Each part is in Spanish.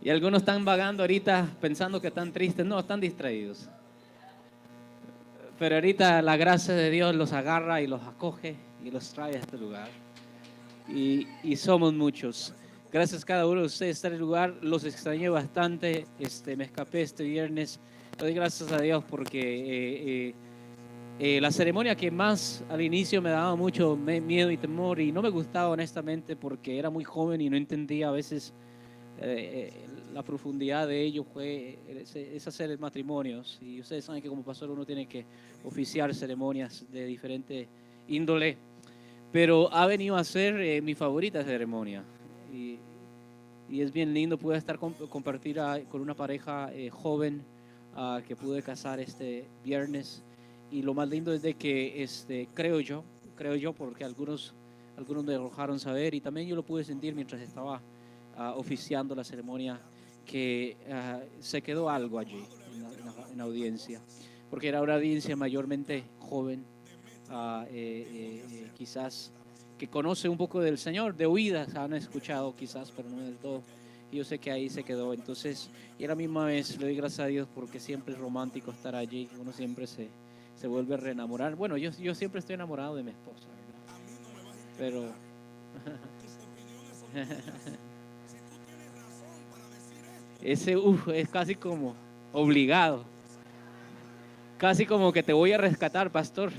Y algunos están vagando ahorita pensando que están tristes. No, están distraídos. Pero ahorita la gracia de Dios los agarra y los acoge y los trae a este lugar. Y somos muchos. Gracias a cada uno de ustedes estar en el lugar. Los extrañé bastante. Me escapé este viernes. Doy gracias a Dios porque la ceremonia que más al inicio me daba mucho miedo y temor y no me gustaba honestamente porque era muy joven y no entendía a veces la profundidad de ello es hacer matrimonios. Y ustedes saben que como pastor uno tiene que oficiar ceremonias de diferente índole. Pero ha venido a ser mi favorita ceremonia. Y es bien lindo poder estar compartir con una pareja joven que pude casar este viernes. Y lo más lindo es de que creo yo porque algunos me lo dejaron saber y también yo lo pude sentir mientras estaba oficiando la ceremonia, que se quedó algo allí en la audiencia, porque era una audiencia mayormente joven, quizás que conoce un poco del Señor, de oídas han escuchado quizás, pero no del todo. Y yo sé que ahí se quedó. Entonces, y a la misma vez le doy gracias a Dios porque siempre es romántico estar allí. Uno siempre se vuelve a reenamorar. Bueno, yo siempre estoy enamorado de mi esposa, ¿verdad? Pero ese es casi como obligado. Casi como que te voy a rescatar, pastor.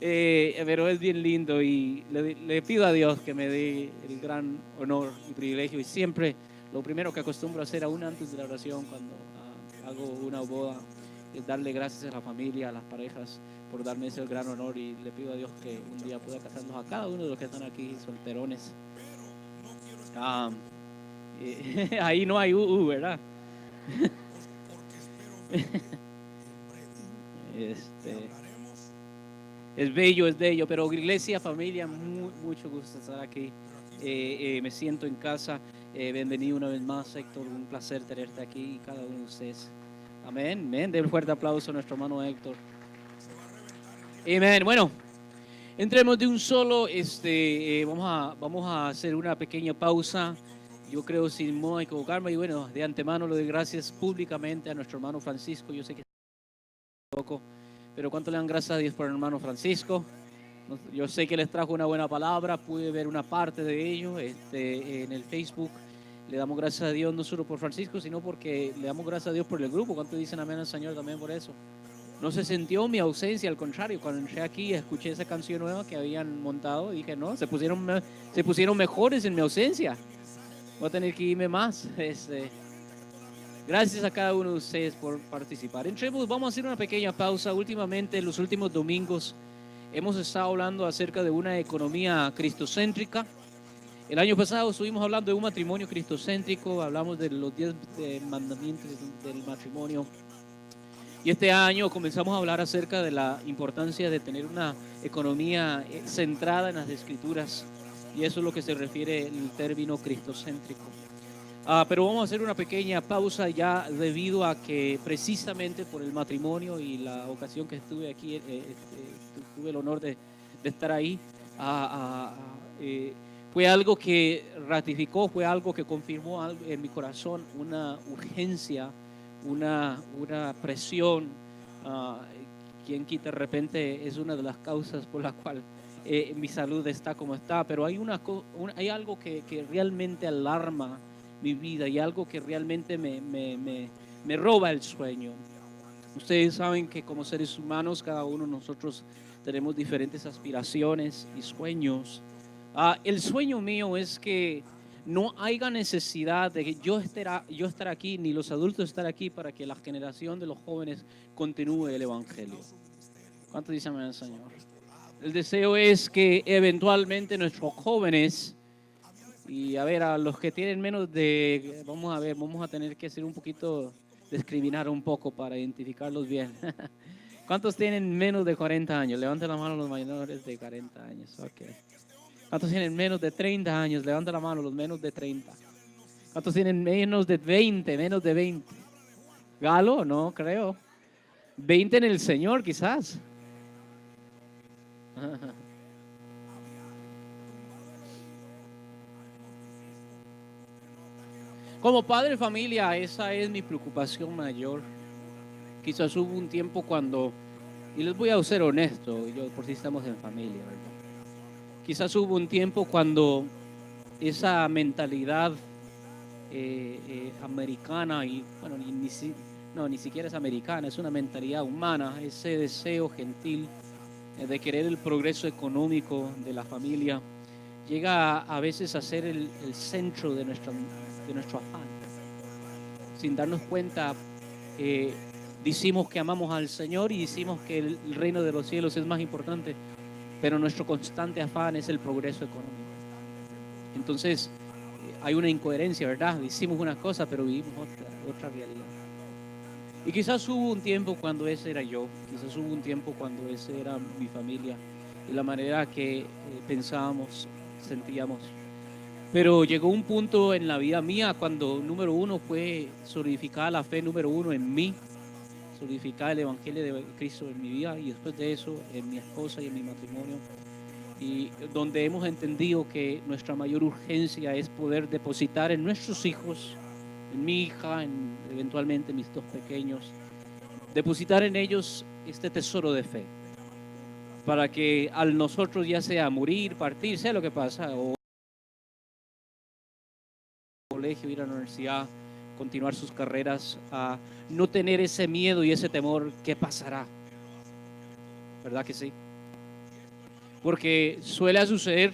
Pero es bien lindo y le pido a Dios que me dé el gran honor y privilegio. Y siempre lo primero que acostumbro a hacer aún antes de la oración cuando hago una boda es darle gracias a la familia, a las parejas por darme ese gran honor, y le pido a Dios que un día pueda casarnos a cada uno de los que están aquí solterones. Ahí no hay ¿verdad? Es bello, pero iglesia, familia, mucho gusto estar aquí. Me siento en casa. Bienvenido una vez más, Héctor. Un placer tenerte aquí, cada uno de ustedes. Amén. Den un fuerte aplauso a nuestro hermano Héctor. Amén. Bueno, entremos de un solo. Vamos a hacer una pequeña pausa. Yo creo, sin modo de equivocarme, y bueno, de antemano le doy gracias públicamente a nuestro hermano Francisco. Yo sé que poco, pero ¿cuánto le dan gracias a Dios por el hermano Francisco? Yo sé que les trajo una buena palabra, pude ver una parte de ello en el Facebook. Le damos gracias a Dios no solo por Francisco, sino porque le damos gracias a Dios por el grupo. ¿Cuánto dicen amén al Señor también por eso? No se sintió mi ausencia, al contrario, cuando entré aquí escuché esa canción nueva que habían montado y dije, no, se pusieron mejores en mi ausencia. Voy a tener que irme más. Gracias a cada uno de ustedes por participar. Vamos a hacer una pequeña pausa. Últimamente, en los últimos domingos, hemos estado hablando acerca de una economía cristocéntrica. El año pasado estuvimos hablando de un matrimonio cristocéntrico, hablamos de los 10 mandamientos del matrimonio. Y este año comenzamos a hablar acerca de la importancia de tener una economía centrada en las Escrituras. Y eso es lo que se refiere el término cristocéntrico. Pero vamos a hacer una pequeña pausa ya, debido a que precisamente por el matrimonio y la ocasión que estuve aquí, tuve el honor de estar ahí, fue algo que ratificó, fue algo que confirmó en mi corazón una urgencia, una presión. Quien quita, de repente es una de las causas por la cual mi salud está como está, pero hay algo que realmente alarma mi vida y algo que realmente me roba el sueño. Ustedes saben que como seres humanos, cada uno de nosotros tenemos diferentes aspiraciones y sueños. El sueño mío es que no haya necesidad de que yo estar aquí, ni los adultos estar aquí, para que la generación de los jóvenes continúe el Evangelio. ¿Cuánto dicen amén, Señor? El deseo es que eventualmente nuestros jóvenes, y a ver, a los que tienen menos de, vamos a tener que hacer un poquito, discriminar un poco para identificarlos bien. ¿Cuántos tienen menos de 40 años? Levanten la mano los mayores de 40 años. Ok. ¿Cuántos tienen menos de 30 años? Levanten la mano los menos de 30. ¿Cuántos tienen menos de 20? Menos de 20. ¿Galo? No, creo. 20 en el Señor, quizás. Como padre de familia, esa es mi preocupación mayor. Quizás hubo un tiempo cuando, y les voy a ser honesto, yo por si estamos en familia, ¿verdad? Quizás hubo un tiempo cuando esa mentalidad americana, y bueno, ni siquiera es americana, es una mentalidad humana, ese deseo gentil de querer el progreso económico de la familia, llega a veces a ser el centro de nuestro afán. Sin darnos cuenta, decimos que amamos al Señor y decimos que el reino de los cielos es más importante, pero nuestro constante afán es el progreso económico. Entonces, hay una incoherencia, ¿verdad? Decimos una cosa, pero vivimos otra realidad. Y quizás hubo un tiempo cuando ese era yo, quizás hubo un tiempo cuando ese era mi familia y la manera que pensábamos, sentíamos. Pero llegó un punto en la vida mía cuando, número uno, fue solidificada la fe, número uno, en mí, solidificar el Evangelio de Cristo en mi vida y después de eso en mi esposa y en mi matrimonio. Y donde hemos entendido que nuestra mayor urgencia es poder depositar en nuestros hijos, en mi hija, eventualmente mis dos pequeños, depositar en ellos este tesoro de fe, para que al nosotros ya sea morir, partir, sea lo que pasa, o colegio, ir a la universidad, continuar sus carreras, a no tener ese miedo y ese temor, ¿qué pasará? ¿Verdad que sí? Porque suele suceder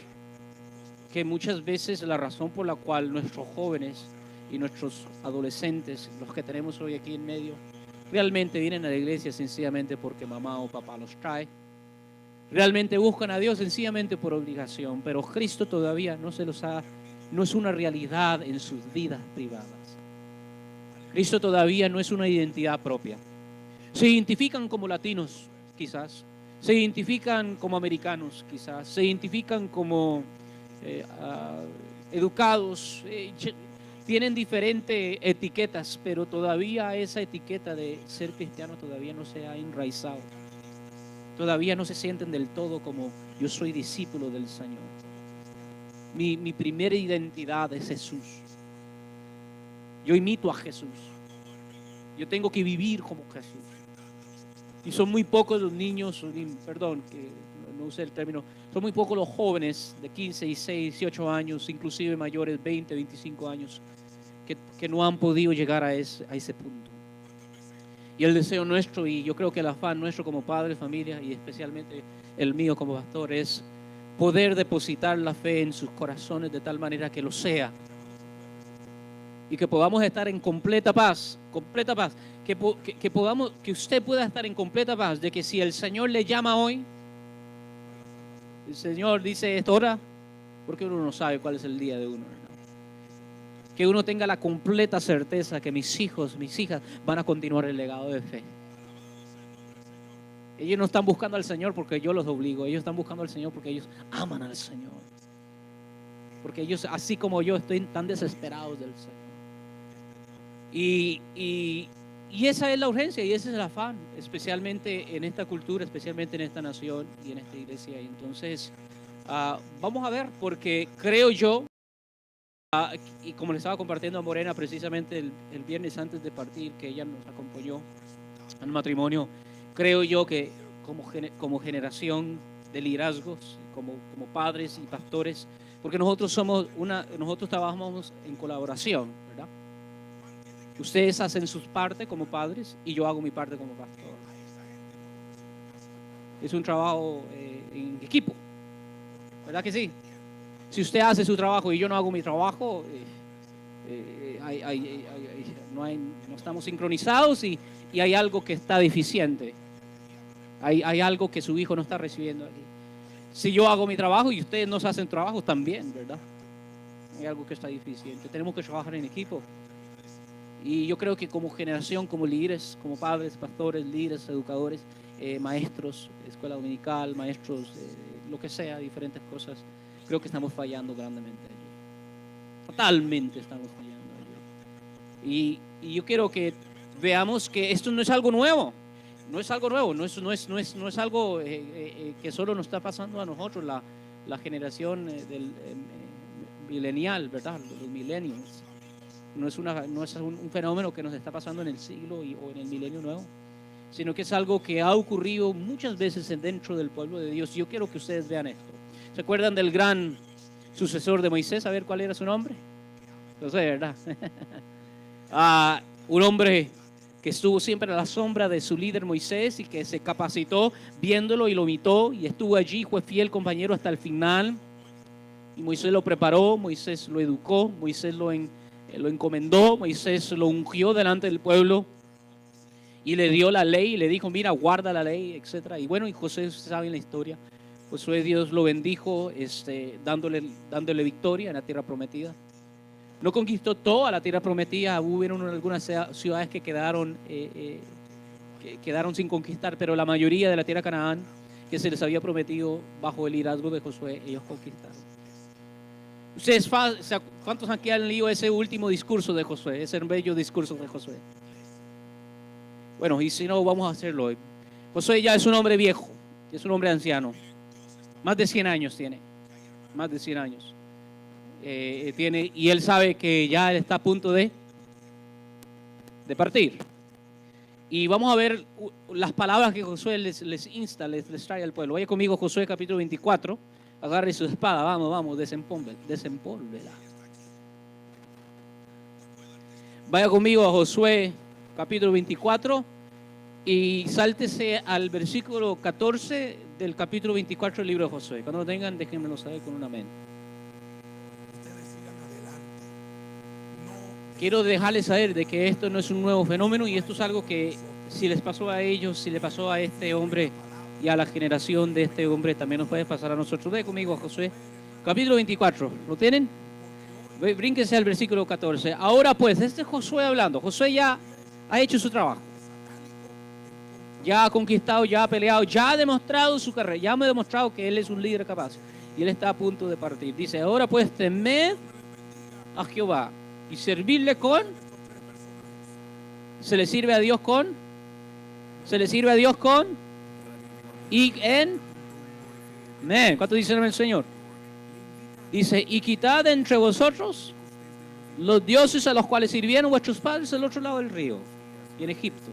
que muchas veces la razón por la cual nuestros jóvenes y nuestros adolescentes, los que tenemos hoy aquí en medio, realmente vienen a la iglesia sencillamente porque mamá o papá los trae. Realmente buscan a Dios sencillamente por obligación, pero Cristo todavía no es una realidad en sus vidas privadas. Cristo todavía no es una identidad propia. Se identifican como latinos, quizás. Se identifican como americanos, quizás. Se identifican como educados. Tienen diferentes etiquetas, pero todavía esa etiqueta de ser cristiano todavía no se ha enraizado. Todavía no se sienten del todo como yo soy discípulo del Señor. Mi primera identidad es Jesús. Yo imito a Jesús. Yo tengo que vivir como Jesús. Y son muy pocos los niños, perdón, que no usé el término, son muy pocos los jóvenes de 15, 16, 18 años, inclusive mayores, 20, 25 años, que no han podido llegar a ese punto. Y el deseo nuestro, y yo creo que el afán nuestro como padre, familia, y especialmente el mío como pastor, es poder depositar la fe en sus corazones de tal manera que lo sea. Y que podamos estar en completa paz, que usted pueda estar en completa paz de que si el Señor le llama hoy, el Señor dice esta hora, porque uno no sabe cuál es el día de uno, ¿verdad? Que uno tenga la completa certeza que mis hijos, mis hijas van a continuar el legado de fe. Ellos no están buscando al Señor porque yo los obligo, ellos están buscando al Señor porque ellos aman al Señor. Porque ellos, así como yo, estoy tan desesperados del Señor. Y esa es la urgencia y ese es el afán, especialmente en esta cultura, especialmente en esta nación y en esta iglesia. Y entonces, vamos a ver, porque creo yo, y como le estaba compartiendo a Morena precisamente el viernes antes de partir, que ella nos acompañó al matrimonio, creo yo que como generación de liderazgos, como padres y pastores, porque nosotros trabajamos en colaboración, ¿verdad? Ustedes hacen sus partes como padres y yo hago mi parte como pastor. Es un trabajo en equipo, ¿verdad que sí? Si usted hace su trabajo y yo no hago mi trabajo, no estamos sincronizados y hay algo que está deficiente. Hay algo que su hijo no está recibiendo aquí. Si yo hago mi trabajo y ustedes no hacen trabajo también, ¿verdad? Hay algo que está deficiente. Tenemos que trabajar en equipo. Y yo creo que como generación, como líderes, como padres, pastores, líderes, educadores, maestros, escuela dominical, maestros, lo que sea, diferentes cosas, creo que estamos fallando grandemente allí. Totalmente estamos fallando allí. Y yo quiero que veamos que esto no es algo nuevo. No es algo nuevo, no es algo que solo nos está pasando a nosotros, la generación del millennial, ¿verdad? Los millennials. no es un fenómeno que nos está pasando en el siglo o en el milenio nuevo, sino que es algo que ha ocurrido muchas veces dentro del pueblo de Dios. Yo quiero que ustedes vean esto. ¿Se acuerdan del gran sucesor de Moisés? A ver cuál era su nombre. No sé, ¿verdad? Un hombre que estuvo siempre a la sombra de su líder Moisés y que se capacitó viéndolo y lo imitó y estuvo allí, fue fiel compañero hasta el final. Y Moisés lo preparó, Moisés lo educó, Moisés lo encomendó, Moisés lo ungió delante del pueblo y le dio la ley y le dijo, mira, guarda la ley, etc. Y bueno, y José, saben la historia, Josué, Dios lo bendijo, dándole victoria en la tierra prometida. No conquistó toda la tierra prometida, hubieron algunas ciudades que quedaron sin conquistar, pero la mayoría de la tierra Canaán que se les había prometido bajo el liderazgo de Josué, ellos conquistaron. ¿Ustedes cuántos aquí han leído ese último discurso de Josué, ese bello discurso de Josué? Bueno, y si no, vamos a hacerlo hoy. Josué ya es un hombre viejo, es un hombre anciano, más de 100 años tiene, más de 100 años. Y él sabe que ya está a punto de partir. Y vamos a ver las palabras que Josué les insta, les trae al pueblo. Vaya conmigo, Josué capítulo 24. Agarre su espada, vamos, desempólvela. Vaya conmigo a Josué capítulo 24 y sáltese al versículo 14 del capítulo 24 del libro de Josué. Cuando lo tengan, déjenmelo saber con un amén. Quiero dejarles saber de que esto no es un nuevo fenómeno y esto es algo que si les pasó a ellos, si le pasó a este hombre y a la generación de este hombre, también nos puede pasar a nosotros. Ve conmigo a Josué, capítulo 24. ¿Lo tienen? Brínquense al versículo 14. Ahora pues, este es Josué hablando. Josué ya ha hecho su trabajo. Ya ha conquistado, ya ha peleado, ya ha demostrado su carrera, ya me ha demostrado que él es un líder capaz. Y él está a punto de partir. Dice, ahora pues temed a Jehová y servirle con. Se le sirve a Dios con. Y en. Amén. ¿Cuánto dicen el Señor? Dice, y quitad entre vosotros los dioses a los cuales sirvieron vuestros padres al otro lado del río, y en Egipto,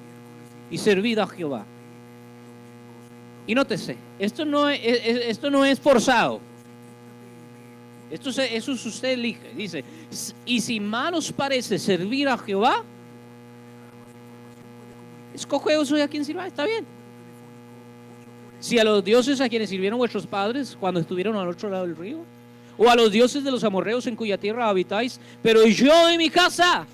y servid a Jehová. Y nótese, esto no es forzado. Eso usted elige. Dice, y si mal os parece servir a Jehová, escoge eso a quien sirva, está bien. Si a los dioses a quienes sirvieron vuestros padres cuando estuvieron al otro lado del río, o a los dioses de los amorreos en cuya tierra habitáis, pero yo en mi casa,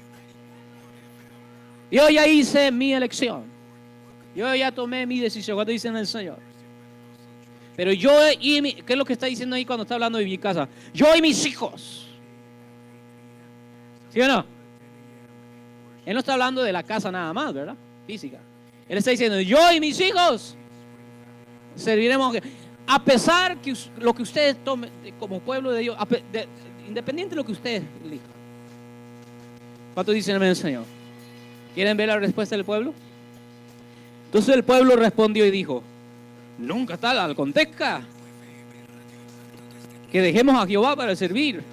yo ya hice mi elección, yo ya tomé mi decisión. Cuando dicen el Señor, pero yo ¿qué es lo que está diciendo ahí cuando está hablando de mi casa? Yo y mis hijos, ¿sí o no? Él no está hablando de la casa nada más, ¿verdad? Física. Él está diciendo, yo y mis hijos serviremos a pesar que lo que ustedes tomen como pueblo de Dios, independiente de lo que ustedes elijan. ¿Cuántos dicen amén, Señor? ¿Quieren ver la respuesta del pueblo? Entonces el pueblo respondió y dijo, nunca tal acontezca que dejemos a Jehová para servir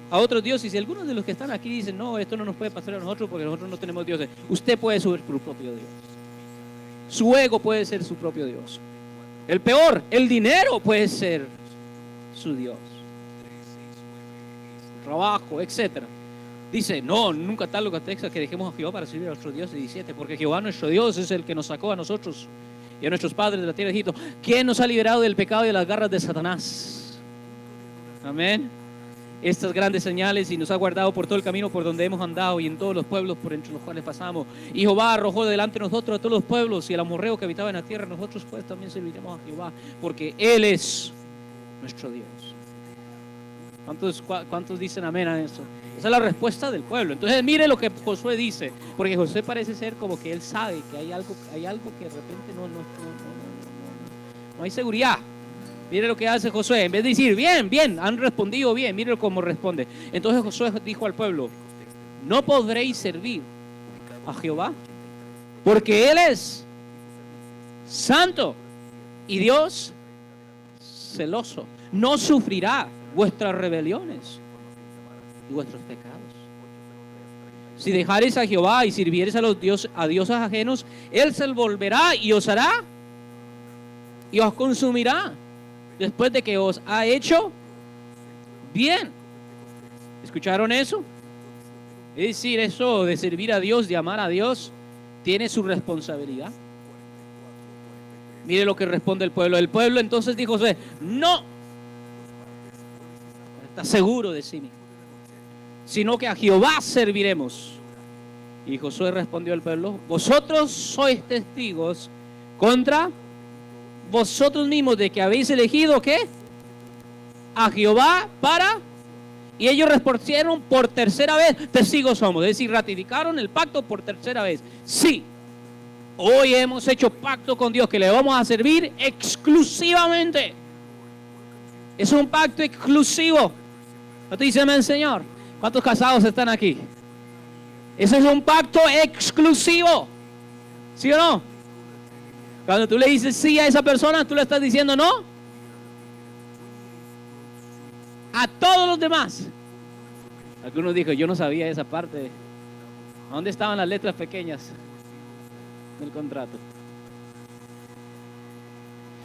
a otros dioses. Y si algunos de los que están aquí dicen, no, esto no nos puede pasar a nosotros porque nosotros no tenemos dioses, usted puede ser su propio Dios. Su ego puede ser su propio Dios. El peor, el dinero puede ser su Dios. Trabajo, etc. Dice, no, nunca tal lo que acontezca que dejemos a Jehová para servir a nuestro Dios. 17, porque Jehová nuestro Dios es el que nos sacó a nosotros y a nuestros padres de la tierra de Egipto, quien nos ha liberado del pecado y de las garras de Satanás. Amén. Estas grandes señales y nos ha guardado por todo el camino por donde hemos andado y en todos los pueblos por entre los cuales pasamos. Y Jehová arrojó delante de nosotros a todos los pueblos y el amorreo que habitaba en la tierra. Nosotros pues también serviremos a Jehová porque Él es nuestro Dios. ¿Cuántos dicen amén a eso? Esa es la respuesta del pueblo. Entonces mire lo que Josué dice, porque Josué parece ser como que él sabe que hay algo que de repente no hay seguridad. Mire lo que hace Josué. En vez de decir, bien, han respondido bien, mire cómo responde. Entonces Josué dijo al pueblo, no podréis servir a Jehová, porque Él es santo y Dios celoso. No sufrirá vuestras rebeliones y vuestros pecados. Si dejareis a Jehová y sirviereis a dioses ajenos, Él se volverá y os hará y os consumirá después de que os ha hecho bien. ¿Escucharon eso? Es decir, eso de servir a Dios, de amar a Dios, tiene su responsabilidad. Mire lo que responde el pueblo. El pueblo entonces dijo: no, está seguro de sí mismo, sino que a Jehová serviremos. Y Josué respondió al pueblo: vosotros sois testigos contra vosotros mismos de que habéis elegido ¿qué? A Jehová para... Y ellos respondieron por tercera vez: testigos somos. Es decir, ratificaron el pacto por tercera vez. Sí, hoy hemos hecho pacto con Dios que le vamos a servir exclusivamente. Es un pacto exclusivo. ¿No te dicen amén, Señor? ¿Cuántos casados están aquí? Ese es un pacto exclusivo. ¿Sí o no? Cuando tú le dices sí a esa persona, tú le estás diciendo no a todos los demás. Algunos dijo: yo no sabía esa parte. ¿Dónde estaban las letras pequeñas del contrato?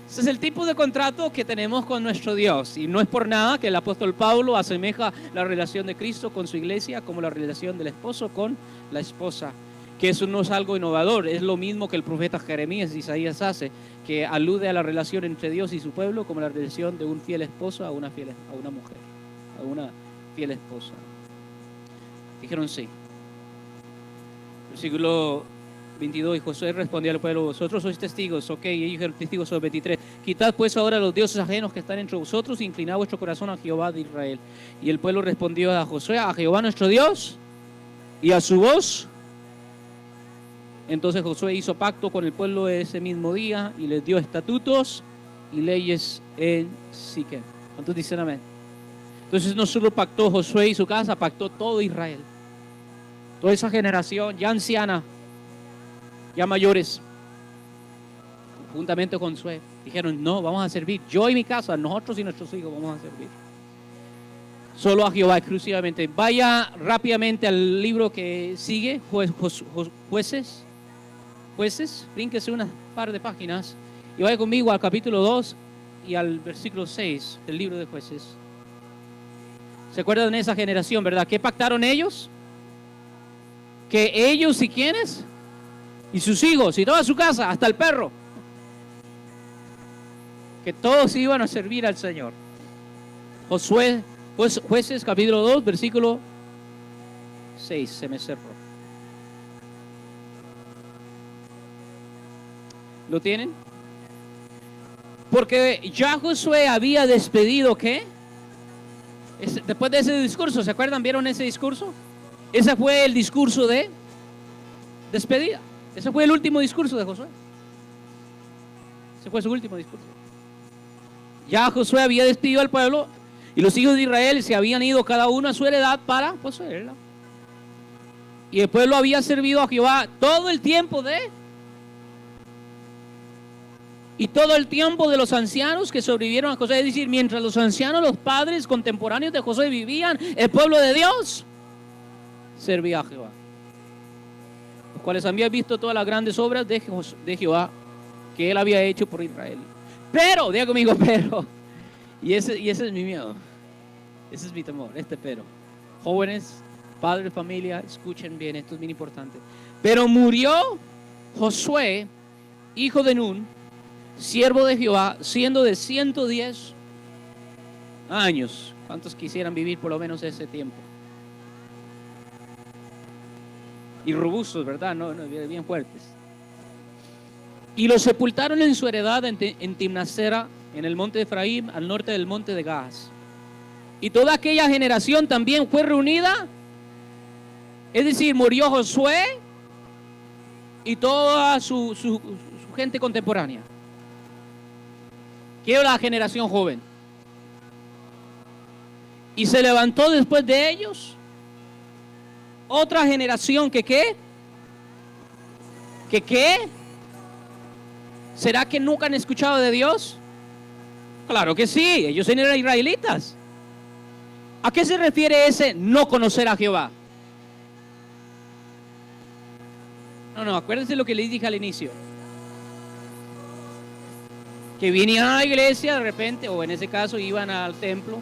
Ese es el tipo de contrato que tenemos con nuestro Dios. Y no es por nada que el apóstol Pablo asemeja la relación de Cristo con su iglesia como la relación del esposo con la esposa. Que eso no es algo innovador, es lo mismo que el profeta Jeremías, Isaías hace, que alude a la relación entre Dios y su pueblo como la relación de un fiel esposo a una mujer, a una fiel esposa. Dijeron sí. Versículo 22, y Josué respondió al pueblo: vosotros sois testigos. Ok, y ellos dijeron testigos sobre 23. Quitad pues ahora los dioses ajenos que están entre vosotros, e inclinad vuestro corazón a Jehová de Israel. Y el pueblo respondió a Josué: a Jehová nuestro Dios, y a su voz. Entonces Josué hizo pacto con el pueblo ese mismo día y les dio estatutos y leyes en Siquem. ¿Cuántos dicen amén? Entonces no solo pactó Josué y su casa, pactó todo Israel. Toda esa generación ya anciana, ya mayores, juntamente con Josué, dijeron: no, vamos a servir, yo y mi casa, nosotros y nuestros hijos vamos a servir solo a Jehová exclusivamente. Vaya rápidamente al libro que sigue, Jueces, brínquese unas par de páginas y vaya conmigo al capítulo 2 y al versículo 6 del libro de Jueces. ¿Se acuerdan de esa generación, verdad? ¿Qué pactaron ellos? Que ellos y quiénes, y sus hijos y toda su casa, hasta el perro, que todos iban a servir al Señor. Jueces capítulo 2 versículo 6. Se me cerró. ¿Lo tienen? Porque ya Josué había despedido, ¿qué? Después de ese discurso, ¿se acuerdan? ¿Vieron ese discurso? Ese fue el discurso de despedida. Ese fue el último discurso de Josué. Ese fue su último discurso. Ya Josué había despedido al pueblo y los hijos de Israel se habían ido cada uno a su heredad para poseerla. Y el pueblo había servido a Jehová todo el tiempo y todo el tiempo de los ancianos que sobrevivieron a Josué. Es decir, mientras los ancianos, los padres contemporáneos de Josué vivían, el pueblo de Dios servía a Jehová, los cuales habían visto todas las grandes obras de Jehová que él había hecho por Israel. Pero, diga conmigo, pero, y ese es mi miedo, ese es mi temor, pero. Jóvenes, padres de familia, escuchen bien, esto es bien importante. Pero murió Josué, hijo de Nun, siervo de Jehová, siendo de 110 años. ¿Cuántos quisieran vivir por lo menos ese tiempo? Y robustos, ¿verdad? No, bien fuertes. Y lo sepultaron en su heredad en Timnasera, en el monte de Efraín, al norte del monte de Gaas. Y toda aquella generación también fue reunida. Es decir, murió Josué y toda su gente contemporánea. Quiero la generación joven. Y se levantó después de ellos otra generación que ¿qué? ¿Será que nunca han escuchado de Dios? Claro que sí, ellos eran israelitas. ¿A qué se refiere ese no conocer a Jehová? No, acuérdense lo que les dije al inicio. Que venían a la iglesia de repente, o en ese caso iban al templo,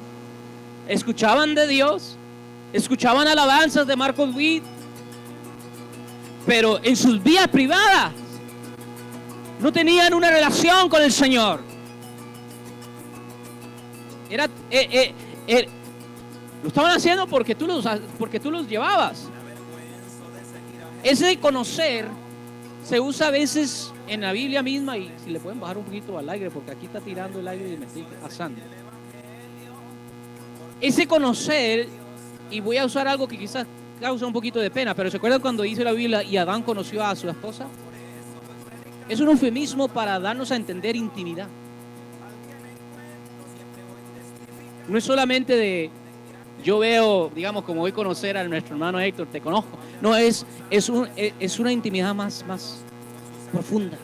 escuchaban de Dios, escuchaban alabanzas de Marcos Witt, pero en sus vidas privadas no tenían una relación con el Señor. Lo estaban haciendo porque tú los llevabas. Ese conocer se usa a veces en la Biblia misma, y si le pueden bajar un poquito al aire, porque aquí está tirando el aire y me estoy asando. Ese conocer, y voy a usar algo que quizás causa un poquito de pena, pero ¿se acuerdan cuando dice la Biblia y Adán conoció a su esposa? Es un eufemismo para darnos a entender intimidad. No es solamente de yo veo, digamos, como voy a conocer a nuestro hermano Héctor, te conozco. No, es una intimidad más profunda.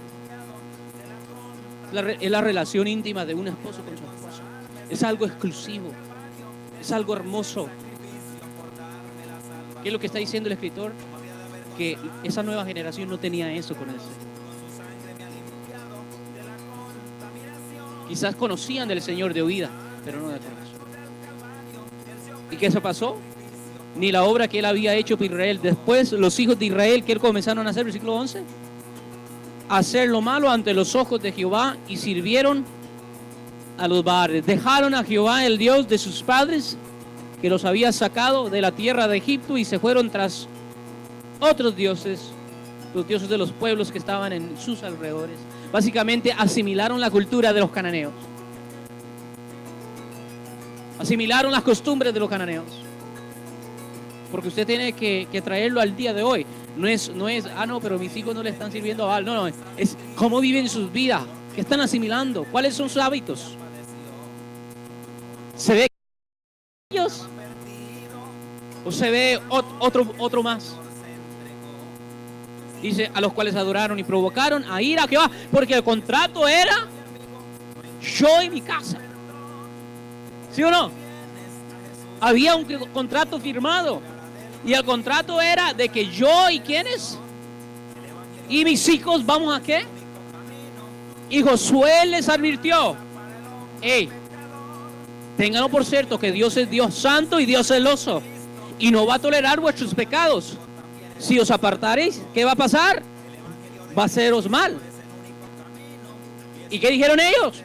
Es la relación íntima de un esposo con su esposa. Es algo exclusivo. Es algo hermoso. ¿Qué es lo que está diciendo el escritor? Que esa nueva generación no tenía eso con él. Quizás conocían del Señor de oída, pero no de corazón. ¿Y qué se pasó? Ni la obra que él había hecho por Israel. Después los hijos de Israel, que él comenzaron a hacer, versículo 11, hacer lo malo ante los ojos de Jehová, y sirvieron a los Baales. Dejaron a Jehová, el Dios de sus padres, que los había sacado de la tierra de Egipto, y se fueron tras otros dioses, los dioses de los pueblos que estaban en sus alrededores. Básicamente asimilaron la cultura de los cananeos. Asimilaron las costumbres de los cananeos. Porque usted tiene que traerlo al día de hoy. No es, no, pero mis hijos no le están sirviendo a Baal. No, es cómo viven sus vidas. ¿Qué están asimilando? ¿Cuáles son sus hábitos? ¿Se ve ellos? ¿O se ve otro más? Dice, a los cuales adoraron y provocaron a ira a Jehová, porque el contrato era yo y mi casa. ¿Sí o no? Había un contrato firmado, y el contrato era de que yo y ¿quiénes? Y mis hijos, ¿vamos a qué? Y Josué les advirtió: hey, ténganlo por cierto que Dios es Dios santo y Dios celoso, y no va a tolerar vuestros pecados. Si os apartareis, ¿qué va a pasar? Va a haceros mal. ¿Y qué dijeron ellos?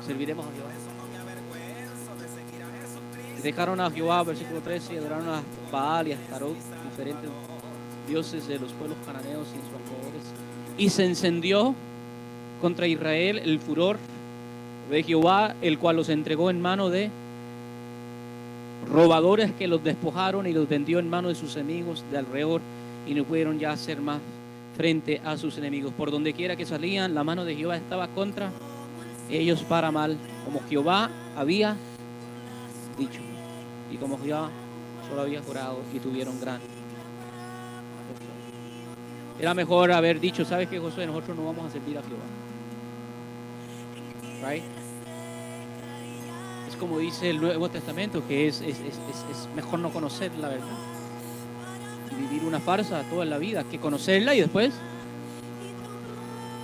Serviremos a Jehová. Dejaron a Jehová, versículo 13, y adoraron a Baal y a Astarot, diferentes dioses de los pueblos cananeos y en sus alrededores. Y se encendió contra Israel el furor de Jehová, el cual los entregó en mano de robadores, que los despojaron y los vendió en mano de sus enemigos de alrededor, y no pudieron ya hacer más frente a sus enemigos. Por donde quiera que salían, la mano de Jehová estaba contra ellos para mal, como Jehová había dicho, y como Jehová solo había jurado, y tuvieron gran. Era mejor haber dicho: ¿sabes qué, Josué? Nosotros no vamos a servir a Jehová. Right? Es como dice el Nuevo Testamento, que es mejor no conocer la verdad y vivir una farsa toda la vida, que conocerla y después,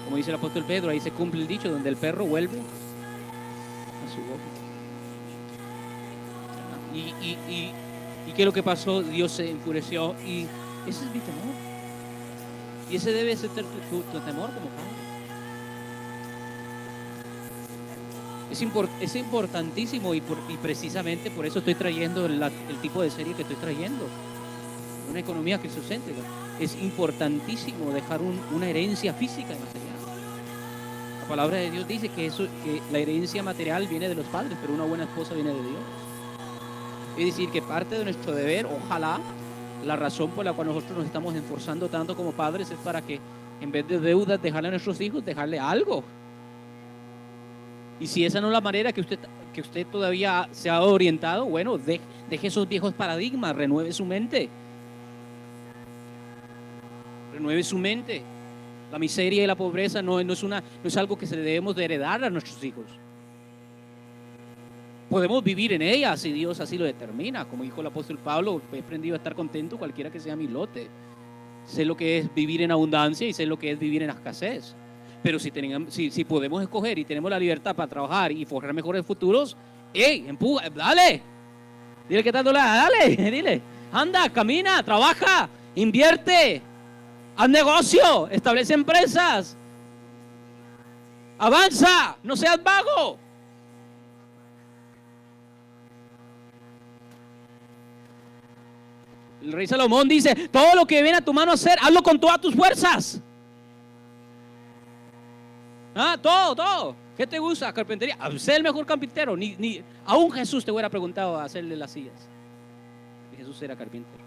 como dice el apóstol Pedro, ahí se cumple el dicho: donde el perro vuelve a su boca. ¿Y qué es lo que pasó? Dios se enfureció, y ese es mi temor, y ese debe ser tu temor como padre. Es importantísimo, y precisamente por eso estoy trayendo el tipo de serie que estoy trayendo, una economía cristocéntrica. Es importantísimo dejar una herencia física y material. La palabra de Dios dice que la herencia material viene de los padres, pero una buena esposa viene de Dios. Es decir, que parte de nuestro deber, ojalá, la razón por la cual nosotros nos estamos esforzando tanto como padres, es para que en vez de deudas dejarle a nuestros hijos, dejarle algo. Y si esa no es la manera que usted todavía se ha orientado, bueno, deje esos viejos paradigmas, renueve su mente. Renueve su mente. La miseria y la pobreza no es algo que se le debemos de heredar a nuestros hijos. Podemos vivir en ella si Dios así lo determina. Como dijo el apóstol Pablo: he aprendido a estar contento cualquiera que sea mi lote. sé lo que es vivir en abundancia y sé lo que es vivir en escasez. Pero si podemos escoger y tenemos la libertad para trabajar y forjar mejores futuros, ¡ey, empuja, dale! Dile que está dale, dile, anda, camina, trabaja, invierte, haz negocio, establece empresas, avanza, no seas vago. El rey Salomón dice, todo lo que viene a tu mano hacer, hazlo con todas tus fuerzas. Todo. ¿Qué te gusta? Carpintería. Sé el mejor carpintero. Aún Jesús te hubiera preguntado a hacerle las sillas. Y Jesús era carpintero.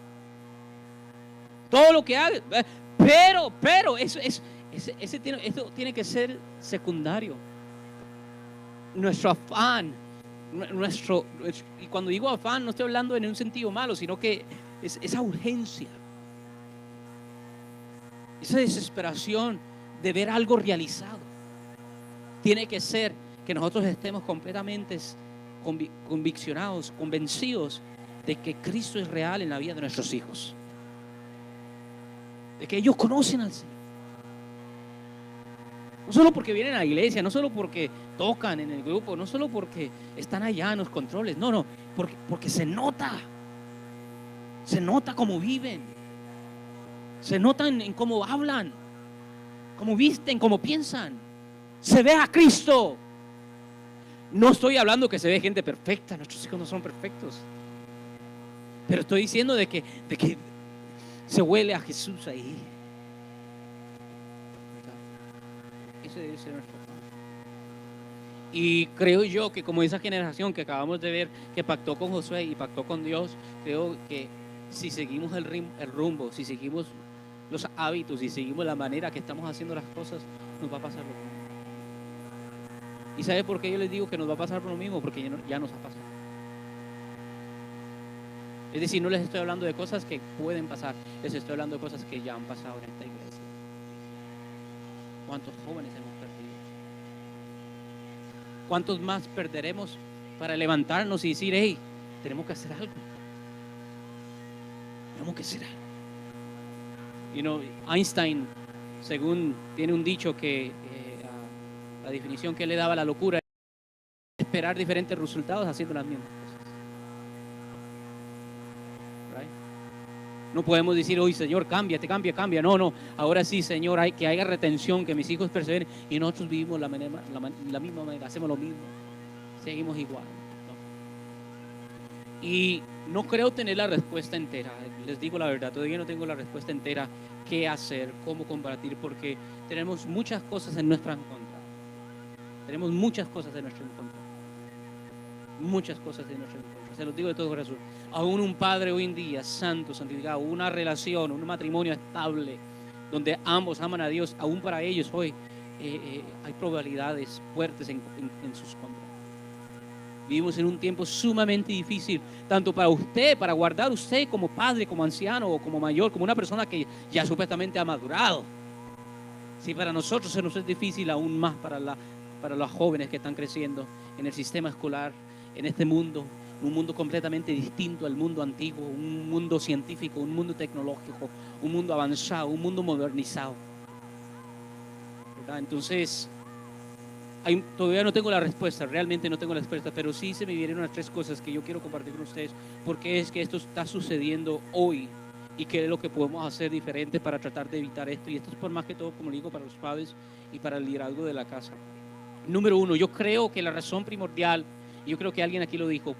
Todo lo que hagas. Pero esto tiene que ser secundario. Nuestro afán, y cuando digo afán no estoy hablando en un sentido malo, sino que esa urgencia, esa desesperación de ver algo realizado. Tiene que ser que nosotros estemos completamente convencidos de que Cristo es real en la vida de nuestros hijos, de que ellos conocen al Señor, no solo porque vienen a la iglesia, no solo porque tocan en el grupo, no solo porque están allá en los controles, no, porque se nota cómo viven, se nota en cómo hablan, cómo visten, cómo piensan. Se ve a Cristo. No estoy hablando que se ve gente perfecta, nuestros hijos no son perfectos, pero estoy diciendo de que se huele a Jesús ahí. Ese debe ser nuestro afán. Y creo yo que como esa generación que acabamos de ver, que pactó con Josué y pactó con Dios, creo que si seguimos el rumbo, si seguimos los hábitos y seguimos la manera que estamos haciendo las cosas, nos va a pasar lo mismo. ¿Y sabe por qué yo les digo que nos va a pasar lo mismo? Porque ya nos ha pasado. Es decir, no les estoy hablando de cosas que pueden pasar, les estoy hablando de cosas que ya han pasado en esta iglesia. ¿Cuántos jóvenes hemos perdido? ¿Cuántos más perderemos para levantarnos y decir, hey, tenemos que hacer algo? Tenemos que hacer algo. Einstein, según tiene un dicho que la definición que le daba a la locura es esperar diferentes resultados haciendo las mismas cosas. Right? No podemos decir, hoy Señor, cámbiate, cambia. No, ahora sí, Señor, que haya retención, que mis hijos perseveren, y nosotros vivimos la misma manera, hacemos lo mismo, seguimos igual, ¿no? Y no creo tener la respuesta entera, les digo la verdad, todavía no tengo la respuesta entera, qué hacer, cómo combatir, porque tenemos muchas cosas en nuestra contra. Tenemos muchas cosas de nuestro encuentro. Muchas cosas de nuestro encuentro. Se los digo de todo corazón. Aún un padre hoy en día, santo, santificado, una relación, un matrimonio estable, donde ambos aman a Dios, aún para ellos hoy hay probabilidades fuertes en sus contras. Vivimos en un tiempo sumamente difícil, tanto para usted, para guardar usted como padre, como anciano o como mayor, como una persona que ya supuestamente ha madurado. Si para nosotros se nos es difícil, aún más para los jóvenes que están creciendo en el sistema escolar, en este mundo, un mundo completamente distinto al mundo antiguo, un mundo científico, un mundo tecnológico, un mundo avanzado, un mundo modernizado, ¿verdad? Entonces, todavía no tengo la respuesta, realmente no tengo la respuesta, pero sí se me vienen unas 3 cosas que yo quiero compartir con ustedes, porque es que esto está sucediendo hoy y qué es lo que podemos hacer diferente para tratar de evitar esto. Y esto es por más que todo, como digo, para los padres y para el liderazgo de la casa. Número 1, yo creo que la razón primordial, y yo creo que alguien aquí lo dijo,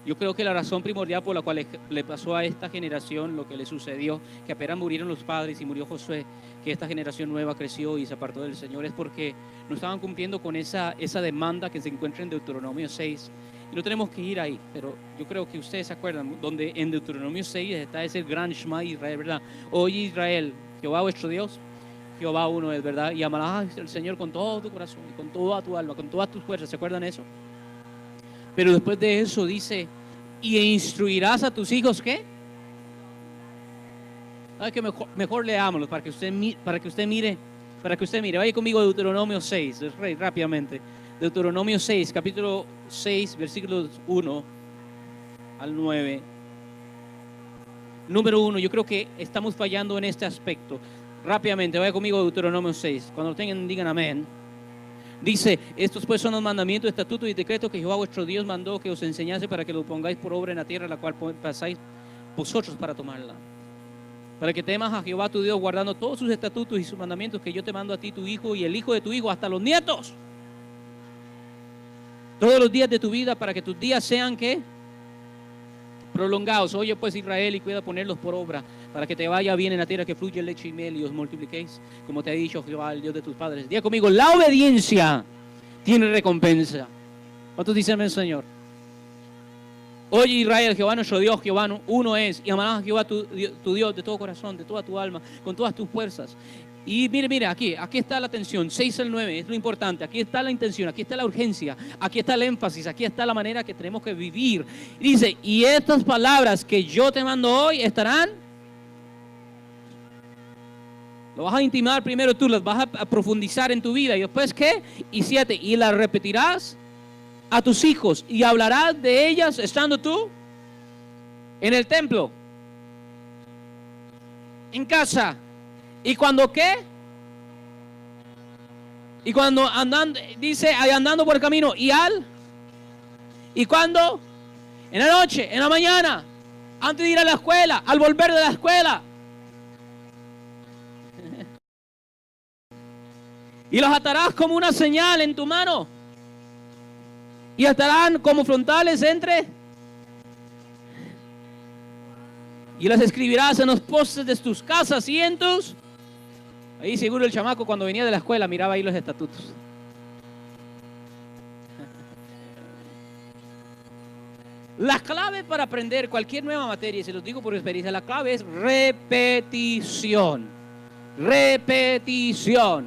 yo creo que la razón primordial por la cual le pasó a esta generación lo que le sucedió, que apenas murieron los padres y murió Josué, que esta generación nueva creció y se apartó del Señor, es porque no estaban cumpliendo con esa demanda que se encuentra en Deuteronomio 6. Y no tenemos que ir ahí, pero yo creo que ustedes se acuerdan, donde en Deuteronomio 6 está ese gran Shema Israel, ¿verdad? Oye Israel, Jehová vuestro Dios, Jehová uno es, ¿verdad? Y amarás al Señor con todo tu corazón, y con toda tu alma, con todas tus fuerzas. ¿Se acuerdan eso? Pero después de eso dice, y instruirás a tus hijos, ¿qué? Ay, que mejor leámoslo para que usted mire. Vaya conmigo a Deuteronomio 6, rápidamente. Deuteronomio 6, capítulo 6, versículos 1 al 9. Número uno, yo creo que estamos fallando en este aspecto. Rápidamente, vaya conmigo a Deuteronomio 6. Cuando lo tengan, digan amén. Dice, estos pues son los mandamientos, estatutos y decretos que Jehová vuestro Dios mandó que os enseñase para que lo pongáis por obra en la tierra, la cual pasáis vosotros para tomarla. Para que temas a Jehová tu Dios, guardando todos sus estatutos y sus mandamientos que yo te mando a ti, tu hijo, y el hijo de tu hijo, hasta los nietos. Todos los días de tu vida, para que tus días sean, ¿qué? Prolongados. Oye pues Israel, y cuida ponerlos por obra, para que te vaya bien en la tierra que fluye leche y miel, y os multipliquéis, como te ha dicho Jehová, el Dios de tus padres. Diga conmigo, la obediencia tiene recompensa. ¿Cuántos dicen amén, Señor? Oye Israel, Jehová nuestro Dios, Jehová uno es, y amarás a Jehová tu Dios de todo corazón, de toda tu alma, con todas tus fuerzas. Y mire, aquí está la atención, 6 al 9, es lo importante, aquí está la intención, aquí está la urgencia, aquí está el énfasis, aquí está la manera que tenemos que vivir. Dice, y estas palabras que yo te mando hoy estarán, lo vas a intimar primero tú, las vas a profundizar en tu vida, y después ¿qué? Y 7, y las repetirás a tus hijos, y hablarás de ellas estando tú en el templo, en casa. ¿Y cuando qué? Y cuando andando, dice, andando por el camino, ¿y cuando? En la noche, en la mañana, antes de ir a la escuela, al volver de la escuela. Y los atarás como una señal en tu mano, y estarán como frontales y las escribirás en los postes de tus casas y en tus. Ahí seguro el chamaco cuando venía de la escuela miraba ahí los estatutos. La clave para aprender cualquier nueva materia, se los digo por experiencia, la clave es repetición. Repetición.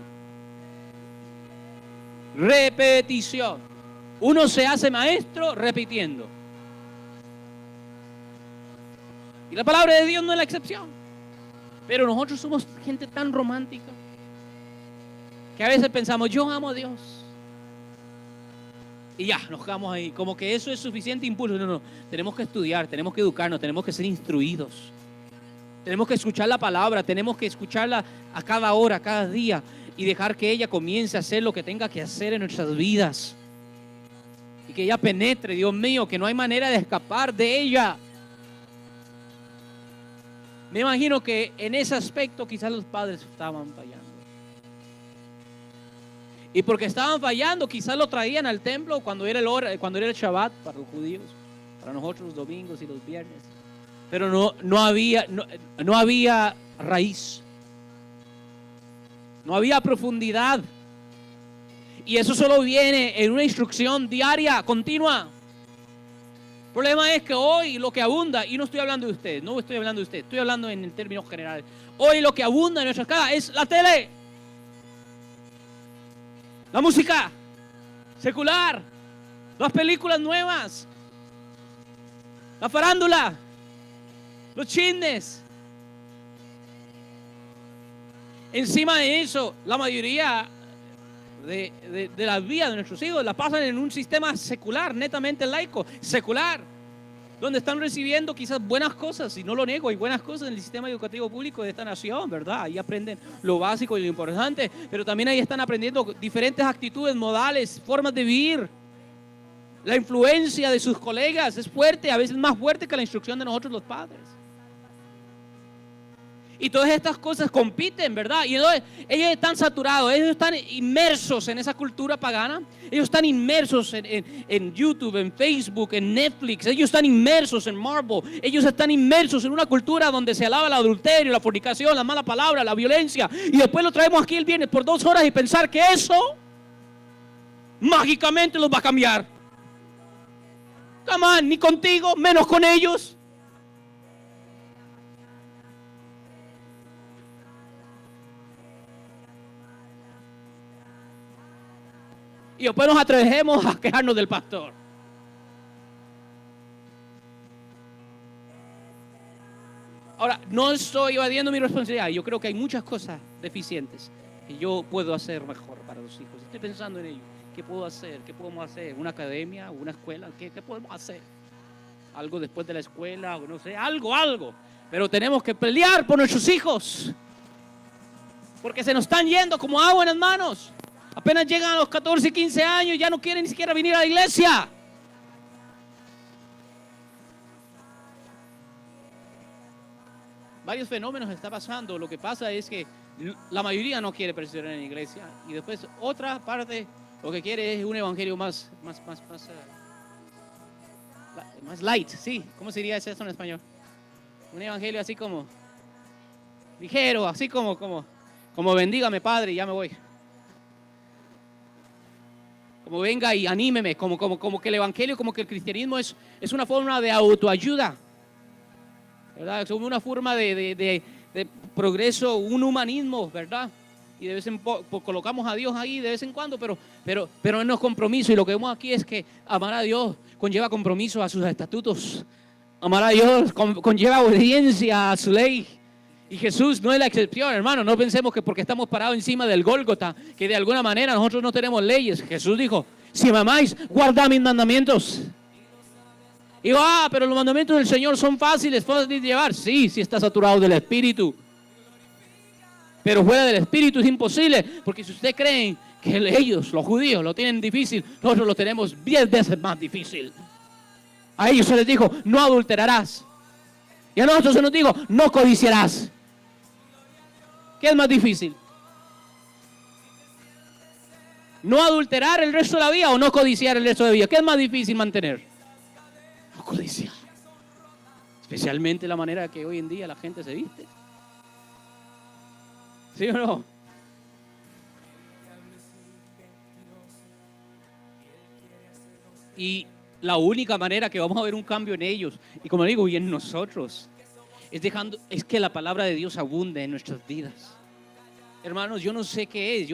Repetición. Uno se hace maestro repitiendo. Y la palabra de Dios no es la excepción. Pero nosotros somos gente tan romántica que a veces pensamos, yo amo a Dios. Y ya, nos quedamos ahí. Como que eso es suficiente impulso. No. Tenemos que estudiar, tenemos que educarnos, tenemos que ser instruidos. Tenemos que escuchar la palabra, tenemos que escucharla a cada hora, cada día. Y dejar que ella comience a hacer lo que tenga que hacer en nuestras vidas. Y que ella penetre, Dios mío, que no hay manera de escapar de ella. Me imagino que en ese aspecto quizás los padres estaban fallando. Y porque estaban fallando, quizás lo traían al templo cuando era el Shabbat para los judíos, para nosotros los domingos y los viernes. Pero no había raíz. No había profundidad. Y eso solo viene en una instrucción diaria, continua. El problema es que hoy lo que abunda, y no estoy hablando de usted, estoy hablando en términos generales. Hoy lo que abunda en nuestras casas es la tele, la música secular, las películas nuevas, la farándula, los chismes. Encima de eso, la mayoría de las vidas de nuestros hijos la pasan en un sistema secular, netamente laico, secular, donde están recibiendo quizás buenas cosas, y no lo niego, hay buenas cosas en el sistema educativo público de esta nación, ¿verdad? Ahí aprenden lo básico y lo importante, pero también ahí están aprendiendo diferentes actitudes, modales, formas de vivir. La influencia de sus colegas es fuerte, a veces más fuerte que la instrucción de nosotros los padres. Y todas estas cosas compiten, ¿verdad? Y entonces ellos están saturados, ellos están inmersos en esa cultura pagana. Ellos están inmersos en YouTube, en Facebook, en Netflix. Ellos están inmersos en Marvel. Ellos están inmersos en una cultura donde se alaba el adulterio, la fornicación, la mala palabra, la violencia. Y después lo traemos aquí el viernes por 2 horas y pensar que eso mágicamente los va a cambiar. Come on, ni contigo, menos con ellos. Y después nos atrevemos a quejarnos del pastor. Ahora, no estoy evadiendo mi responsabilidad. Yo creo que hay muchas cosas deficientes que yo puedo hacer mejor para los hijos. Estoy pensando en ello. ¿Qué puedo hacer? ¿Qué podemos hacer? ¿Una academia? ¿Una escuela? ¿Qué podemos hacer? ¿Algo después de la escuela? O no sé, algo. Pero tenemos que pelear por nuestros hijos, porque se nos están yendo como agua en las manos. Apenas llegan a los 14, 15 años, ya no quieren ni siquiera venir a la iglesia. Varios fenómenos están pasando. Lo que pasa es que la mayoría no quiere perseverar en la iglesia, y después otra parte lo que quiere es un evangelio más light, ¿sí? ¿Cómo sería eso en español? Un evangelio así como ligero, así como bendígame, Padre, y ya me voy. Como venga y anímeme, como que el evangelio, como que el cristianismo es una forma de autoayuda, ¿verdad? Es una forma de progreso, un humanismo, ¿verdad? Y de vez en cuando colocamos a Dios ahí de vez en cuando, pero no es compromiso. Y lo que vemos aquí es que amar a Dios conlleva compromiso a sus estatutos. Amar a Dios conlleva obediencia a su ley. Y Jesús no es la excepción, hermano. No pensemos que porque estamos parados encima del Gólgota, que de alguna manera nosotros no tenemos leyes. Jesús dijo, si me amáis, guardad mis mandamientos. Y digo, pero los mandamientos del Señor son fáciles de llevar. Sí, si está saturado del Espíritu. Pero fuera del Espíritu es imposible, porque si ustedes creen que ellos, los judíos, lo tienen difícil, nosotros lo tenemos 10 veces más difícil. A ellos se les dijo, no adulterarás. Y a nosotros se nos dijo, no codiciarás. ¿Qué es más difícil? ¿No adulterar el resto de la vida o no codiciar el resto de la vida? ¿Qué es más difícil mantener? No codiciar. Especialmente la manera que hoy en día la gente se viste. ¿Sí o no? Y la única manera que vamos a ver un cambio en ellos, y como digo, y en nosotros, es que la palabra de Dios abunde en nuestras vidas. Hermanos, yo no sé qué es,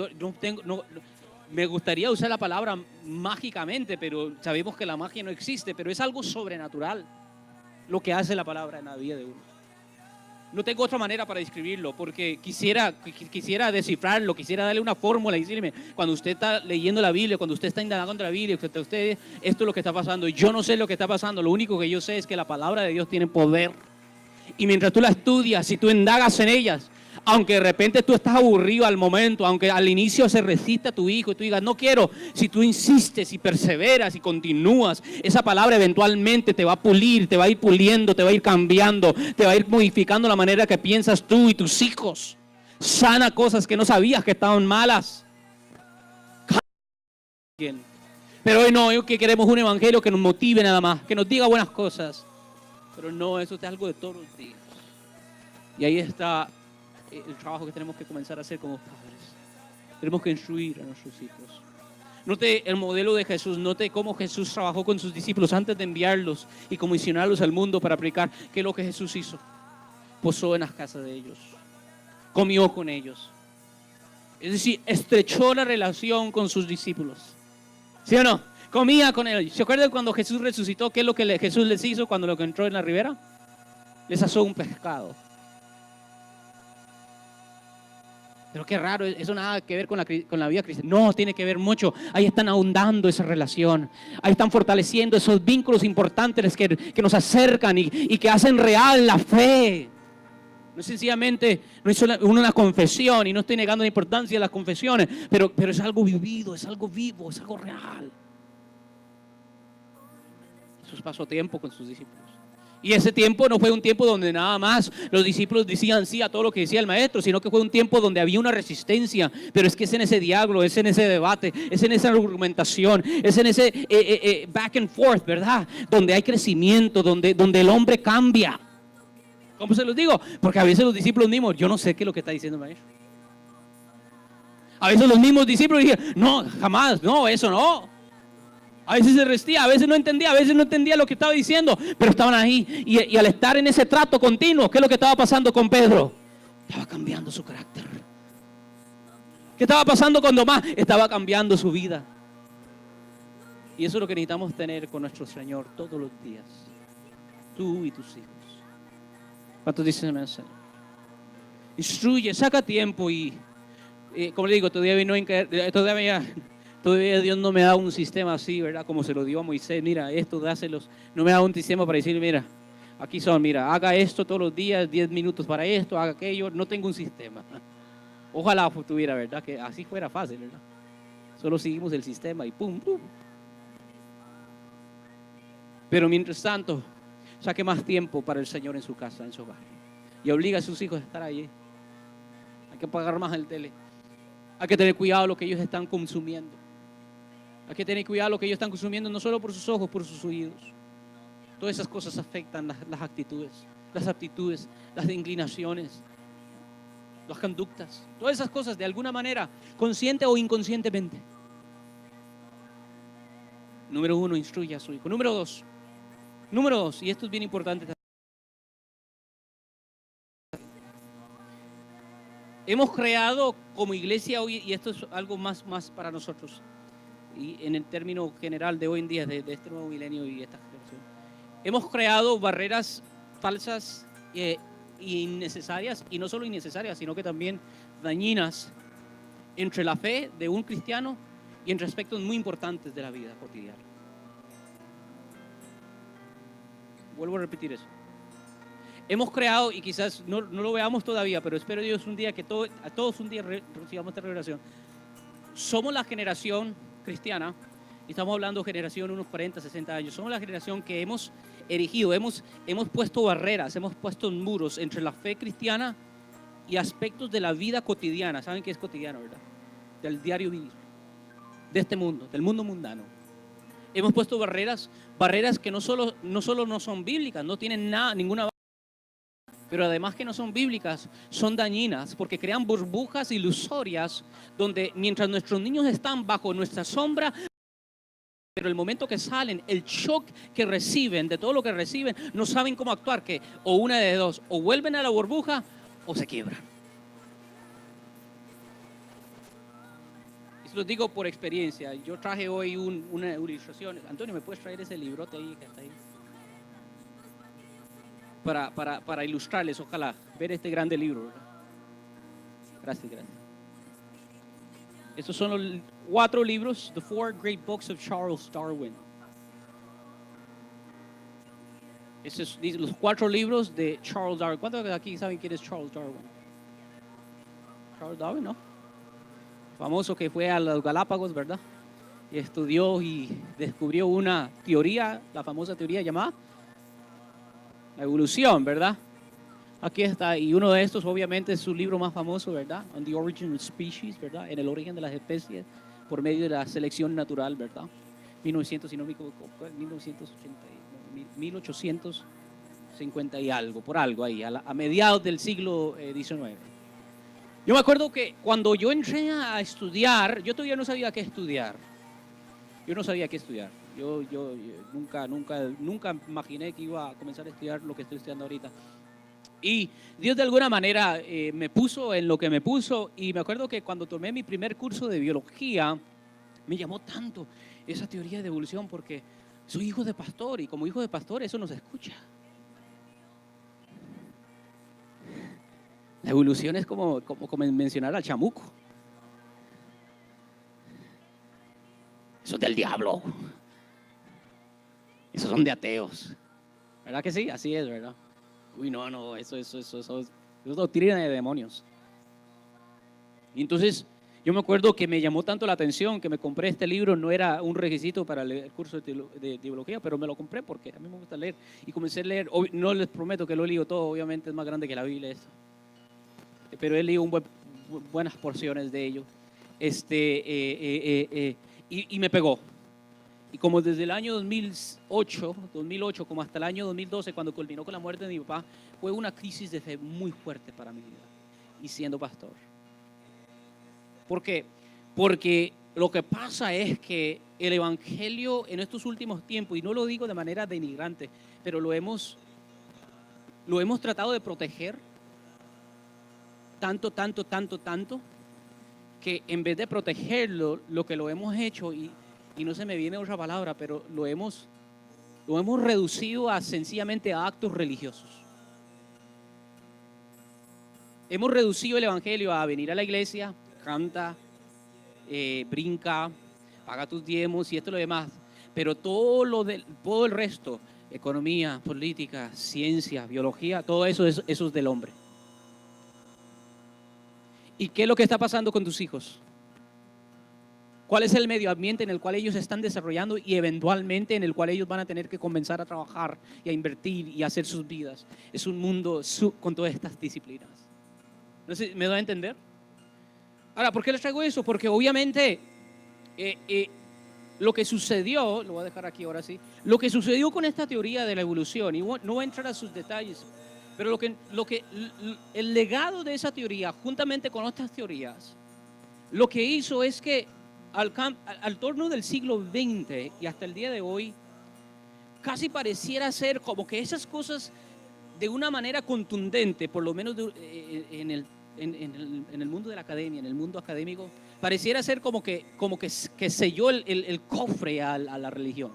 me gustaría usar la palabra mágicamente, pero sabemos que la magia no existe, pero es algo sobrenatural lo que hace la palabra en la vida de uno. No tengo otra manera para describirlo, porque quisiera descifrarlo, quisiera darle una fórmula y decirme, cuando usted está leyendo la Biblia, cuando usted está indagando la Biblia, esto es lo que está pasando. Y yo no sé lo que está pasando, lo único que yo sé es que la palabra de Dios tiene poder. Y mientras tú la estudias, si tú indagas en ellas, aunque de repente tú estás aburrido al momento, aunque al inicio se resista a tu hijo y tú digas, no quiero, si tú insistes y perseveras y continúas, esa palabra eventualmente te va a pulir, te va a ir puliendo, te va a ir cambiando, te va a ir modificando la manera que piensas tú y tus hijos. Sana cosas que no sabías que estaban malas. Pero hoy no, hoy que queremos un evangelio que nos motive nada más, que nos diga buenas cosas. Pero no, eso es algo de todos los días. Y ahí está el trabajo que tenemos que comenzar a hacer como padres. Tenemos que instruir a nuestros hijos. Note el modelo de Jesús, note cómo Jesús trabajó con sus discípulos antes de enviarlos y comisionarlos al mundo para aplicar. ¿Qué es lo que Jesús hizo? Posó en las casas de ellos, comió con ellos. Es decir, estrechó la relación con sus discípulos. ¿Sí o no? Comía con ellos. ¿Se acuerdan cuando Jesús resucitó? ¿Qué es lo que Jesús les hizo cuando lo entró en la ribera? Les asó un pescado. Pero qué raro, eso nada que ver con la vida cristiana. No, tiene que ver mucho. Ahí están ahondando esa relación. Ahí están fortaleciendo esos vínculos importantes que nos acercan y que hacen real la fe. No es sencillamente, no es una confesión, y no estoy negando la importancia de las confesiones, pero es algo vivido, es algo vivo, es algo real. Jesús pasó tiempo con sus discípulos. Y ese tiempo no fue un tiempo donde nada más los discípulos decían sí a todo lo que decía el maestro, sino que fue un tiempo donde había una resistencia. Pero es que es en ese diálogo, es en ese debate, es en esa argumentación, es en ese back and forth, ¿verdad? Donde hay crecimiento, donde el hombre cambia. ¿Cómo se los digo? Porque a veces los discípulos mismos, yo no sé qué es lo que está diciendo el maestro. A veces los mismos discípulos dijeron, no, jamás, no, eso no. A veces se resistía, a veces no entendía lo que estaba diciendo, pero estaban ahí. Y al estar en ese trato continuo, ¿qué es lo que estaba pasando con Pedro? Estaba cambiando su carácter. ¿Qué estaba pasando con Tomás? Estaba cambiando su vida. Y eso es lo que necesitamos tener con nuestro Señor todos los días. Tú y tus hijos. ¿Cuántos dicen amén? Instruye, saca tiempo y como le digo, todavía Dios no me da un sistema así, ¿verdad? Como se lo dio a Moisés, mira, esto dáselos. No me da un sistema para decir, mira, Aquí son, mira, haga esto todos los días, 10 minutos para esto, haga aquello. No tengo un sistema. Ojalá tuviera, ¿verdad? Que así fuera fácil, ¿verdad? Solo seguimos el sistema y pum, pum. Pero mientras tanto, saque más tiempo para el Señor en su casa, en su hogar. Y obliga a sus hijos a estar allí. Hay que pagar más el tele. Hay que tener cuidado de lo que ellos están consumiendo. Hay que tener cuidado de lo que ellos están consumiendo, no solo por sus ojos, por sus oídos. Todas esas cosas afectan las actitudes, las aptitudes, las inclinaciones, las conductas. Todas esas cosas de alguna manera, consciente o inconscientemente. Número 1, instruye a su hijo. Número 2, y esto es bien importante. Hemos creado como iglesia hoy, y esto es algo más para nosotros, y en el término general de hoy en día, de este nuevo milenio y esta generación, hemos creado barreras falsas e innecesarias, y no solo innecesarias, sino que también dañinas entre la fe de un cristiano y entre aspectos muy importantes de la vida cotidiana. Vuelvo a repetir eso. Hemos creado, y quizás no lo veamos todavía, pero espero Dios un día que a todos un día recibamos esta revelación. Somos la generación cristiana, y estamos hablando de generación unos 40, 60 años. Somos la generación que hemos erigido, hemos puesto barreras, hemos puesto muros entre la fe cristiana y aspectos de la vida cotidiana. ¿Saben qué es cotidiano, verdad? Del diario vivir, de este mundo, del mundo mundano. Hemos puesto barreras que no solo no son bíblicas, no tienen ninguna, pero además que no son bíblicas, son dañinas, porque crean burbujas ilusorias donde mientras nuestros niños están bajo nuestra sombra, pero el momento que salen, el shock que reciben, de todo lo que reciben, no saben cómo actuar, que o una de dos, o vuelven a la burbuja o se quiebran. Y se los digo por experiencia. Yo traje hoy una ilustración. Antonio, ¿me puedes traer ese librote ahí que está ahí? Para ilustrarles, ojalá, ver este grande libro, ¿verdad? Gracias. Estos son los 4 libros, The 4 Great Books of Charles Darwin. Estos son los 4 libros de Charles Darwin. ¿Cuántos de aquí saben quién es Charles Darwin? Charles Darwin, ¿no? Famoso, que fue a los Galápagos, ¿verdad? Y estudió y descubrió una teoría, la famosa teoría llamada la evolución, ¿verdad? Aquí está, y uno de estos obviamente es su libro más famoso, ¿verdad? On the Origin of Species, ¿verdad? En el origen de las especies por medio de la selección natural, ¿verdad? 1850 y algo, por algo ahí, a mediados del siglo XIX. Yo me acuerdo que cuando yo entré a estudiar, yo todavía no sabía qué estudiar. Yo nunca imaginé que iba a comenzar a estudiar lo que estoy estudiando ahorita. Y Dios de alguna manera me puso en lo que me puso, y me acuerdo que cuando tomé mi primer curso de biología, me llamó tanto esa teoría de evolución, porque soy hijo de pastor, y como hijo de pastor eso no se escucha. La evolución es como mencionar al chamuco. Eso es del diablo. Esos son de ateos. ¿Verdad que sí? Así es, ¿verdad? Uy, no, eso es doctrina de demonios. Y entonces, yo me acuerdo que me llamó tanto la atención que me compré este libro. No era un requisito para el curso de teología, pero me lo compré porque a mí me gusta leer. Y comencé a leer. No les prometo que lo he leído todo, obviamente es más grande que la Biblia esto. Pero he leído buenas porciones de ello. Y me pegó. Y como desde el año 2008, como hasta el año 2012, cuando culminó con la muerte de mi papá, fue una crisis de fe muy fuerte para mi vida, y siendo pastor. ¿Por qué? Porque lo que pasa es que el evangelio en estos últimos tiempos, y no lo digo de manera denigrante, pero lo hemos tratado de proteger tanto, que en vez de protegerlo, lo que lo hemos hecho, y no se me viene otra palabra, pero lo hemos reducido sencillamente a actos religiosos. Hemos reducido el evangelio a venir a la iglesia, canta, brinca, paga tus diezmos y esto y lo demás, pero todo el resto, economía, política, ciencia, biología, todo eso es del hombre. ¿Y qué es lo que está pasando con tus hijos? ¿Cuál es el medio ambiente en el cual ellos están desarrollando y eventualmente en el cual ellos van a tener que comenzar a trabajar y a invertir y a hacer sus vidas? Es un mundo con todas estas disciplinas. No sé, ¿me da a entender? Ahora, ¿por qué les traigo eso? Porque obviamente lo que sucedió, lo voy a dejar aquí ahora sí, lo que sucedió con esta teoría de la evolución, y no voy a entrar a sus detalles, pero el legado de esa teoría, juntamente con otras teorías, lo que hizo es que al torno del siglo XX y hasta el día de hoy, casi pareciera ser como que esas cosas de una manera contundente, por lo menos en el mundo de la academia, en el mundo académico, pareciera ser como que selló el cofre a la religión.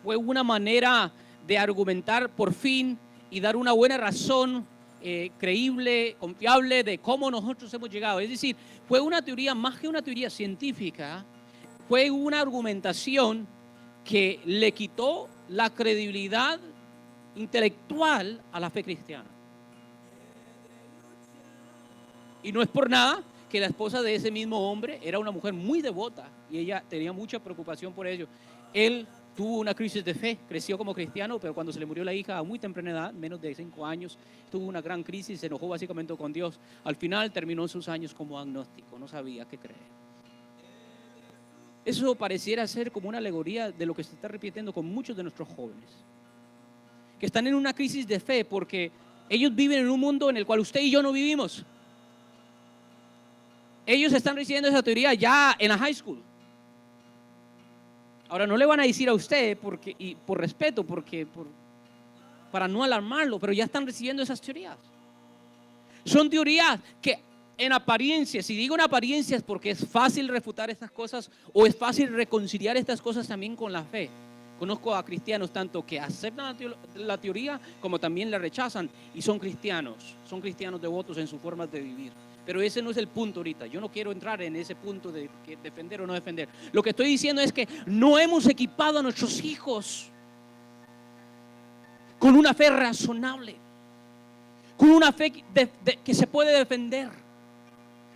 Fue una manera de argumentar por fin y dar una buena razón creíble, confiable de cómo nosotros hemos llegado. Es decir, fue una teoría, más que una teoría científica, fue una argumentación que le quitó la credibilidad intelectual a la fe cristiana. Y no es por nada que la esposa de ese mismo hombre era una mujer muy devota y ella tenía mucha preocupación por ello. Él tuvo una crisis de fe, creció como cristiano, pero cuando se le murió la hija a muy temprana edad, menos de 5 años, tuvo una gran crisis, se enojó básicamente con Dios. Al final terminó sus años como agnóstico, no sabía qué creer. Eso pareciera ser como una alegoría de lo que se está repitiendo con muchos de nuestros jóvenes, que están en una crisis de fe porque ellos viven en un mundo en el cual usted y yo no vivimos. Ellos están recibiendo esa teoría ya en la high school. Ahora no le van a decir a usted y por respeto, para no alarmarlo, pero ya están recibiendo esas teorías. Son teorías que en apariencia, si digo en apariencia es porque es fácil refutar estas cosas o es fácil reconciliar estas cosas también con la fe. Conozco a cristianos tanto que aceptan la teoría como también la rechazan y son cristianos devotos en sus formas de vivir. Pero ese no es el punto ahorita. Yo no quiero entrar en ese punto de defender o no defender. Lo que estoy diciendo es que no hemos equipado a nuestros hijos con una fe razonable, con una fe que se puede defender,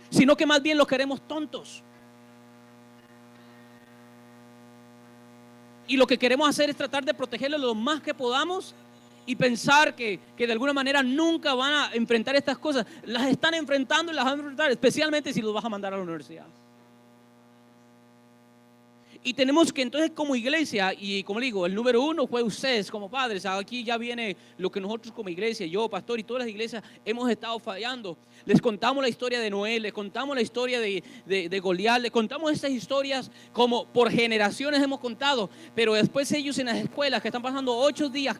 sino que más bien los queremos tontos. Y lo que queremos hacer es tratar de protegerlos lo más que podamos y pensar que de alguna manera nunca van a enfrentar estas cosas. Las están enfrentando y las van a enfrentar, especialmente si los vas a mandar a la universidad. Y tenemos que entonces como iglesia, y como digo, el número 1 fue ustedes como padres. Aquí ya viene lo que nosotros como iglesia, yo, pastor y todas las iglesias hemos estado fallando. Les contamos la historia de Noé, les contamos la historia de Goliat, les contamos estas historias como por generaciones hemos contado. Pero después ellos en las escuelas que están pasando 8 días,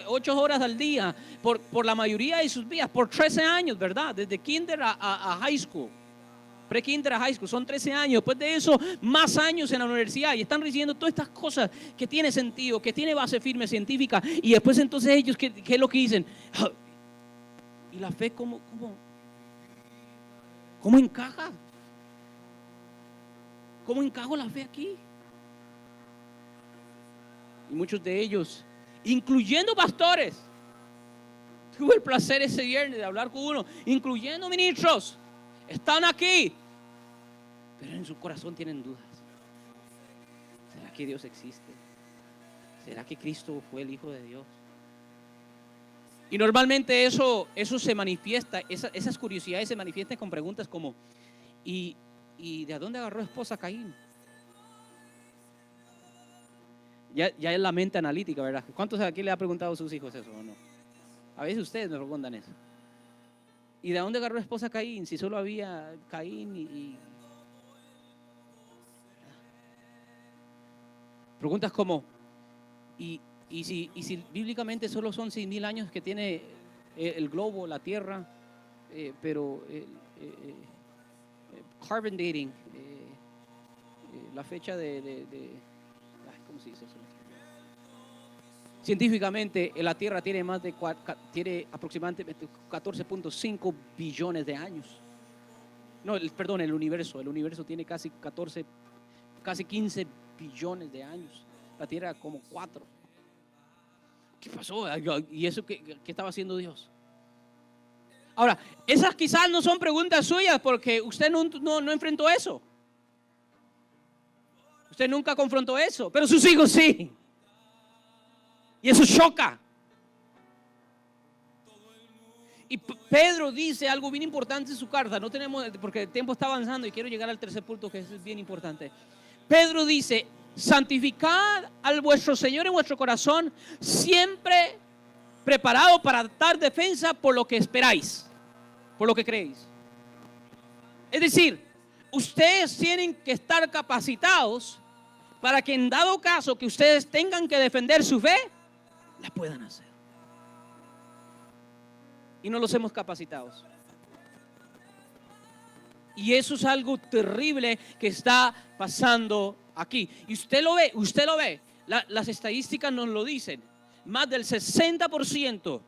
8 horas al día, por la mayoría de sus vidas, por 13 años, ¿verdad? Desde kinder a high school. Pre-kinder a high school, son 13 años. Después de eso, más años en la universidad y están recibiendo todas estas cosas que tiene sentido, que tiene base firme científica. Y después entonces ellos, ¿qué es lo que dicen? ¿Y la fe cómo encaja? ¿Cómo encajo la fe aquí? Y muchos de ellos, incluyendo pastores, tuve el placer ese viernes de hablar con uno, incluyendo ministros, están aquí, pero en su corazón tienen dudas. ¿Será que Dios existe? ¿Será que Cristo fue el Hijo de Dios? Y normalmente eso se manifiesta, esas curiosidades se manifiestan con preguntas como ¿y de dónde agarró esposa Caín? Ya es la mente analítica, ¿verdad? ¿Cuántos de aquí le ha preguntado a sus hijos eso o no? A veces ustedes me preguntan eso. ¿Y de dónde agarró esposa Caín? Si solo había Caín y preguntas como ¿y si bíblicamente solo son 6,000 años que tiene el globo, la tierra, pero carbon dating, la fecha ¿cómo se dice eso? Científicamente la tierra tiene tiene aproximadamente 14.5 billones de años. No, perdón, el universo tiene casi 15 billones de años. La tierra como 4. ¿Qué pasó? ¿Y eso qué estaba haciendo Dios? Ahora, esas quizás no son preguntas suyas porque usted no enfrentó eso. Usted nunca confrontó eso, pero sus hijos sí. Y eso choca. Y Pedro dice algo bien importante en su carta. No tenemos, porque el tiempo está avanzando y quiero llegar al tercer punto que es bien importante. Pedro dice: santificad al vuestro Señor en vuestro corazón, siempre preparado para dar defensa por lo que esperáis, por lo que creéis. Es decir, ustedes tienen que estar capacitados para que en dado caso que ustedes tengan que defender su fe, la puedan hacer. Y no los hemos capacitado. Y eso es algo terrible que está pasando aquí. Y usted lo ve. Las estadísticas nos lo dicen. Más del 60%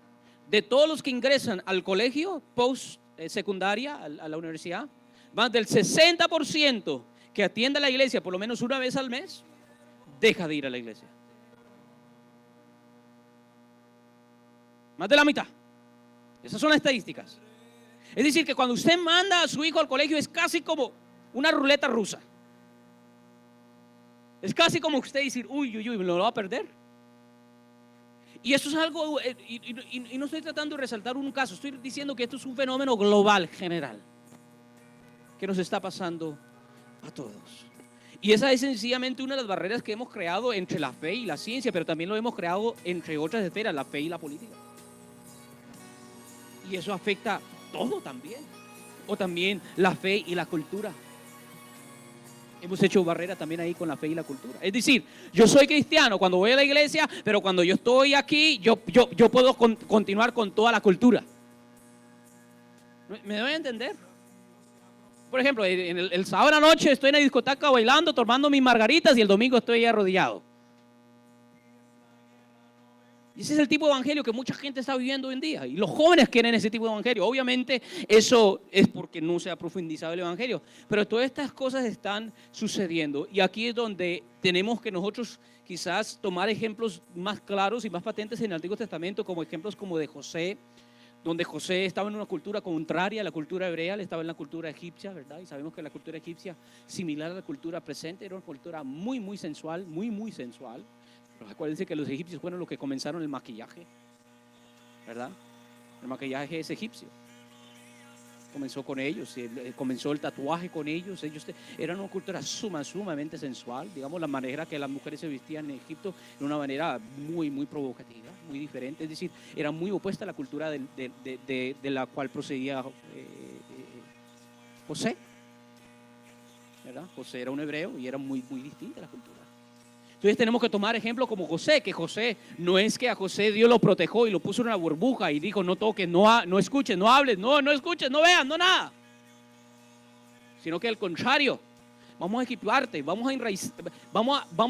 de todos los que ingresan al colegio post secundaria, a la universidad, más del 60% que atiende a la iglesia por lo menos una vez al mes, deja de ir a la iglesia. Más de la mitad. Esas son las estadísticas. Es decir, que cuando usted manda a su hijo al colegio es casi como una ruleta rusa. Es casi como usted decir: uy, me lo va a perder. Y eso es algo, y no estoy tratando de resaltar un caso, estoy diciendo que esto es un fenómeno global, general, que nos está pasando a todos. Y esa es sencillamente una de las barreras que hemos creado entre la fe y la ciencia, pero también lo hemos creado entre otras esferas, la fe y la política. Y eso afecta todo también. O también la fe y la cultura. Hemos hecho barrera también ahí con la fe y la cultura. Es decir, yo soy cristiano cuando voy a la iglesia, pero cuando yo estoy aquí, yo puedo continuar con toda la cultura. ¿Me deben entender? Por ejemplo, el sábado a la noche estoy en la discoteca bailando, tomando mis margaritas, y el domingo estoy arrodillado. Y ese es el tipo de evangelio que mucha gente está viviendo hoy en día. Y los jóvenes quieren ese tipo de evangelio. Obviamente eso es porque no se ha profundizado el evangelio. Pero todas estas cosas están sucediendo. Y aquí es donde tenemos que nosotros quizás tomar ejemplos más claros y más patentes en el Antiguo Testamento, como ejemplos como de José, donde José estaba en una cultura contraria a la cultura hebrea, él estaba en la cultura egipcia, ¿verdad? Y sabemos que la cultura egipcia, similar a la cultura presente, era una cultura muy, muy sensual, muy sensual. Pero acuérdense que los egipcios fueron los que comenzaron el maquillaje, ¿verdad? El maquillaje es egipcio. Comenzó con ellos, comenzó el tatuaje con ellos. Ellos eran una cultura sumamente sensual. Digamos, la manera que las mujeres se vestían en Egipto de una manera muy provocativa, muy diferente. Es decir, era muy opuesta a la cultura de la cual procedía José, ¿verdad? José era un hebreo y era muy distinta la cultura. Entonces tenemos que tomar ejemplo como José, que José no es que a José Dios lo protegió y lo puso en una burbuja y dijo: no toques, no escuches, no hables, no escuches, no veas, no nada. Sino que al contrario, vamos a equiparte, vamos a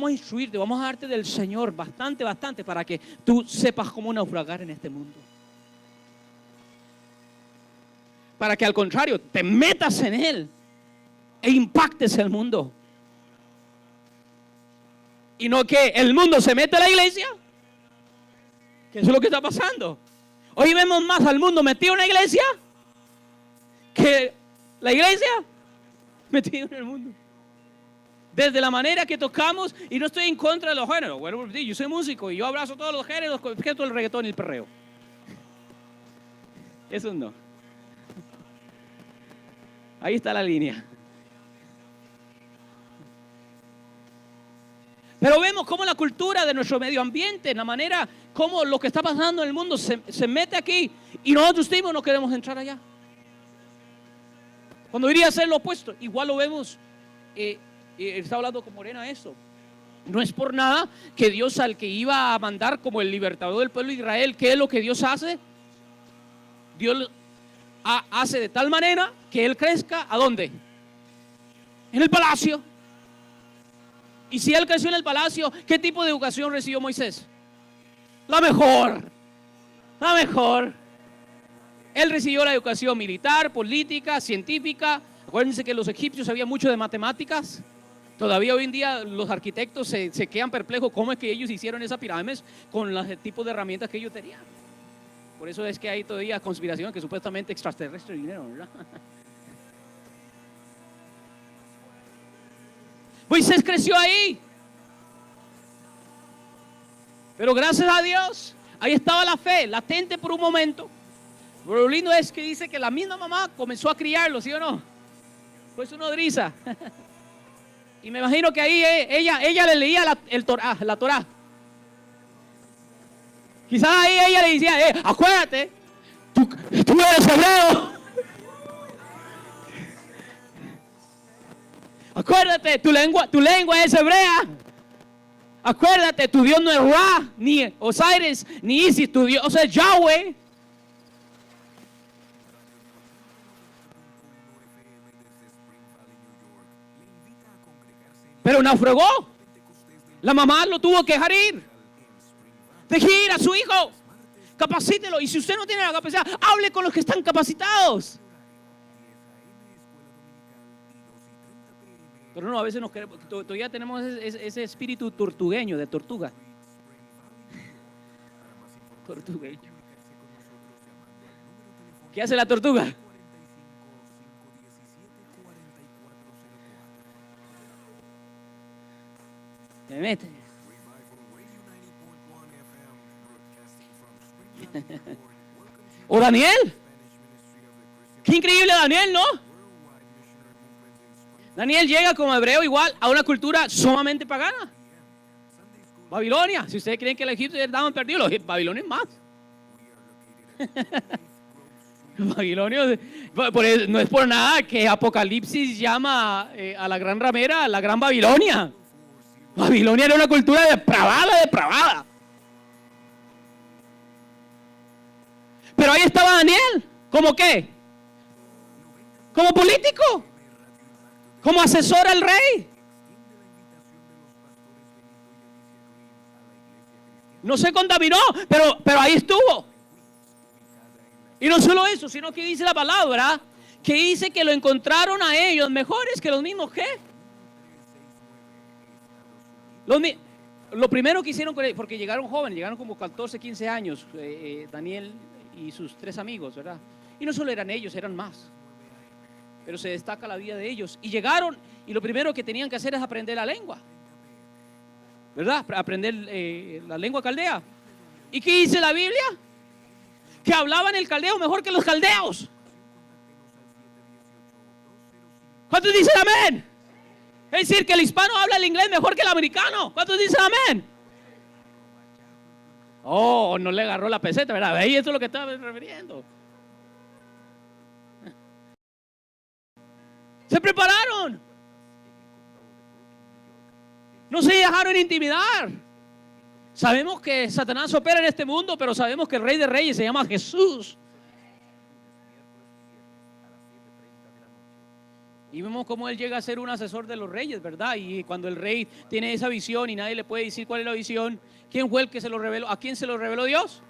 instruirte, vamos a darte del Señor bastante para que tú sepas cómo naufragar en este mundo. Para que al contrario te metas en Él e impactes el mundo. Y no que el mundo se mete a la iglesia, que eso es lo que está pasando. Hoy vemos más al mundo metido en la iglesia que la iglesia metida en el mundo. Desde la manera que tocamos, y no estoy en contra de los géneros. Bueno, yo soy músico y yo abrazo todos los géneros, excepto el reggaetón y el perreo. Eso no. Ahí está la línea. Pero vemos cómo la cultura de nuestro medio ambiente, la manera como lo que está pasando en el mundo se mete aquí, y nosotros mismos no queremos entrar allá. Cuando iría a ser lo opuesto, igual lo vemos. Está hablando con Morena eso. No es por nada que Dios, al que iba a mandar como el libertador del pueblo de Israel, ¿qué es lo que Dios hace? Dios hace de tal manera que Él crezca, ¿a dónde? En el palacio. Y si Él creció en el palacio, ¿qué tipo de educación recibió Moisés? La mejor. Él recibió la educación militar, política, científica. Acuérdense que los egipcios sabían mucho de matemáticas. Todavía hoy en día los arquitectos se quedan perplejos cómo es que ellos hicieron esas pirámides con los tipos de herramientas que ellos tenían. Por eso es que hay todavía conspiraciones que supuestamente extraterrestres vinieron, ¿verdad? Moisés creció ahí. Pero gracias a Dios, ahí estaba la fe, latente por un momento. Pero lo lindo es que dice que la misma mamá comenzó a criarlo, ¿sí o no? Fue su nodriza. Y me imagino que ahí ella le leía la Torá. Quizás ahí ella le decía, acuérdate, tú eres hebreo. Acuérdate, tu lengua es hebrea. Acuérdate, tu Dios no es Ra, ni Osiris, ni Isis, tu Dios es Yahweh. Pero naufragó. La mamá lo tuvo que dejar ir. Deje ir a su hijo. Capacítelo. Y si usted no tiene la capacidad, hable con los que están capacitados. Pero no, a veces nos queremos, todavía tenemos ese espíritu tortugueño, de tortuga. Tortugueño. ¿Qué hace la tortuga? Se mete. ¿O Daniel? Qué increíble Daniel, ¿no? Daniel llega como hebreo igual a una cultura sumamente pagana. Babilonia. Si ustedes creen que los egipcios estaban perdidos, los babilonios más. Babilonia, no es por nada que Apocalipsis llama a la gran ramera la gran Babilonia. Babilonia era una cultura depravada. Pero ahí estaba Daniel. ¿Cómo qué? Como político. Como asesor al rey. No se contaminó, pero ahí estuvo. Y no solo eso, sino que dice la palabra, que dice que lo encontraron a ellos mejores que los mismos que. Lo primero que hicieron con ellos, porque llegaron jóvenes, llegaron como 14, 15 años, Daniel y sus 3 amigos, ¿verdad? Y no solo eran ellos, eran más. Pero se destaca la vida de ellos. Y llegaron, y lo primero que tenían que hacer es aprender la lengua, ¿verdad? Aprender la lengua caldea. ¿Y qué dice la Biblia? Que hablaban el caldeo mejor que los caldeos. ¿Cuántos dicen amén? Es decir, que el hispano habla el inglés mejor que el americano. ¿Cuántos dicen amén? Oh, no le agarró la peseta, ¿verdad? Ahí eso es lo que estaba refiriendo. Se prepararon. No se dejaron intimidar. Sabemos que Satanás opera en este mundo, pero sabemos que el Rey de Reyes se llama Jesús. Y vemos cómo él llega a ser un asesor de los reyes, ¿verdad? Y cuando el rey tiene esa visión y nadie le puede decir cuál es la visión, ¿quién fue el que se lo reveló? ¿A quién se lo reveló Dios?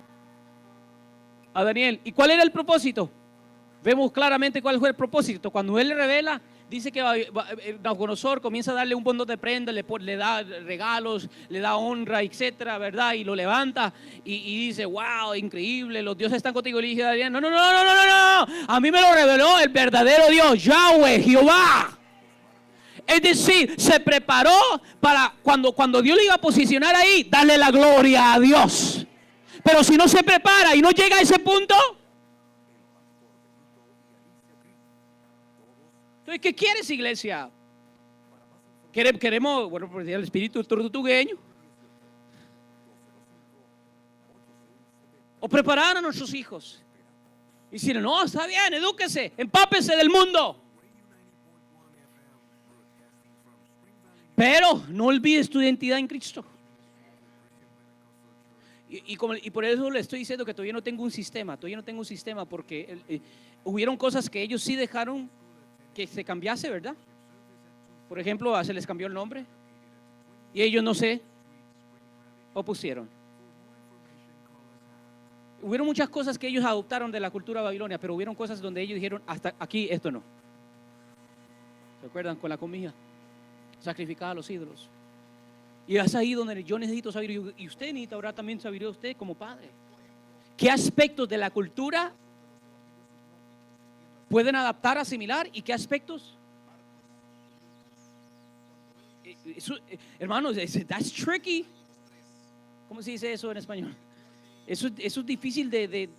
A Daniel. ¿Y cuál era el propósito? Vemos claramente cuál fue el propósito. Cuando él le revela, dice que Nabucodonosor comienza a darle un montón de prendas, le da regalos, le da honra, etcétera, ¿verdad? Y lo levanta y dice, wow, increíble, los dioses están contigo. Y le dije a Daniel, no, a mí me lo reveló el verdadero Dios, Yahweh, Jehová. Es decir, se preparó para cuando Dios le iba a posicionar ahí, darle la gloria a Dios. Pero si no se prepara y no llega a ese punto, entonces, ¿qué quieres, iglesia? Queremos, bueno, por el espíritu tortugueño, o preparar a nuestros hijos y decir, no, está bien, edúquese, empápese del mundo, pero no olvides tu identidad en Cristo. Y por eso le estoy diciendo que todavía no tengo un sistema, porque hubieron cosas que ellos sí dejaron que se cambiase, ¿verdad? Por ejemplo, se les cambió el nombre y ellos no se opusieron. Hubieron muchas cosas que ellos adoptaron de la cultura babilonia, pero hubieron cosas donde ellos dijeron, hasta aquí esto no. ¿Se acuerdan con la comida? sacrificada a los ídolos. Y es ahí donde yo necesito sabiduría, y usted necesita ahora también sabiduría, usted como padre. ¿Qué aspectos de la cultura pueden adaptar, asimilar, y qué aspectos? Hermanos, that's tricky. ¿Cómo se dice eso en español? Eso es difícil de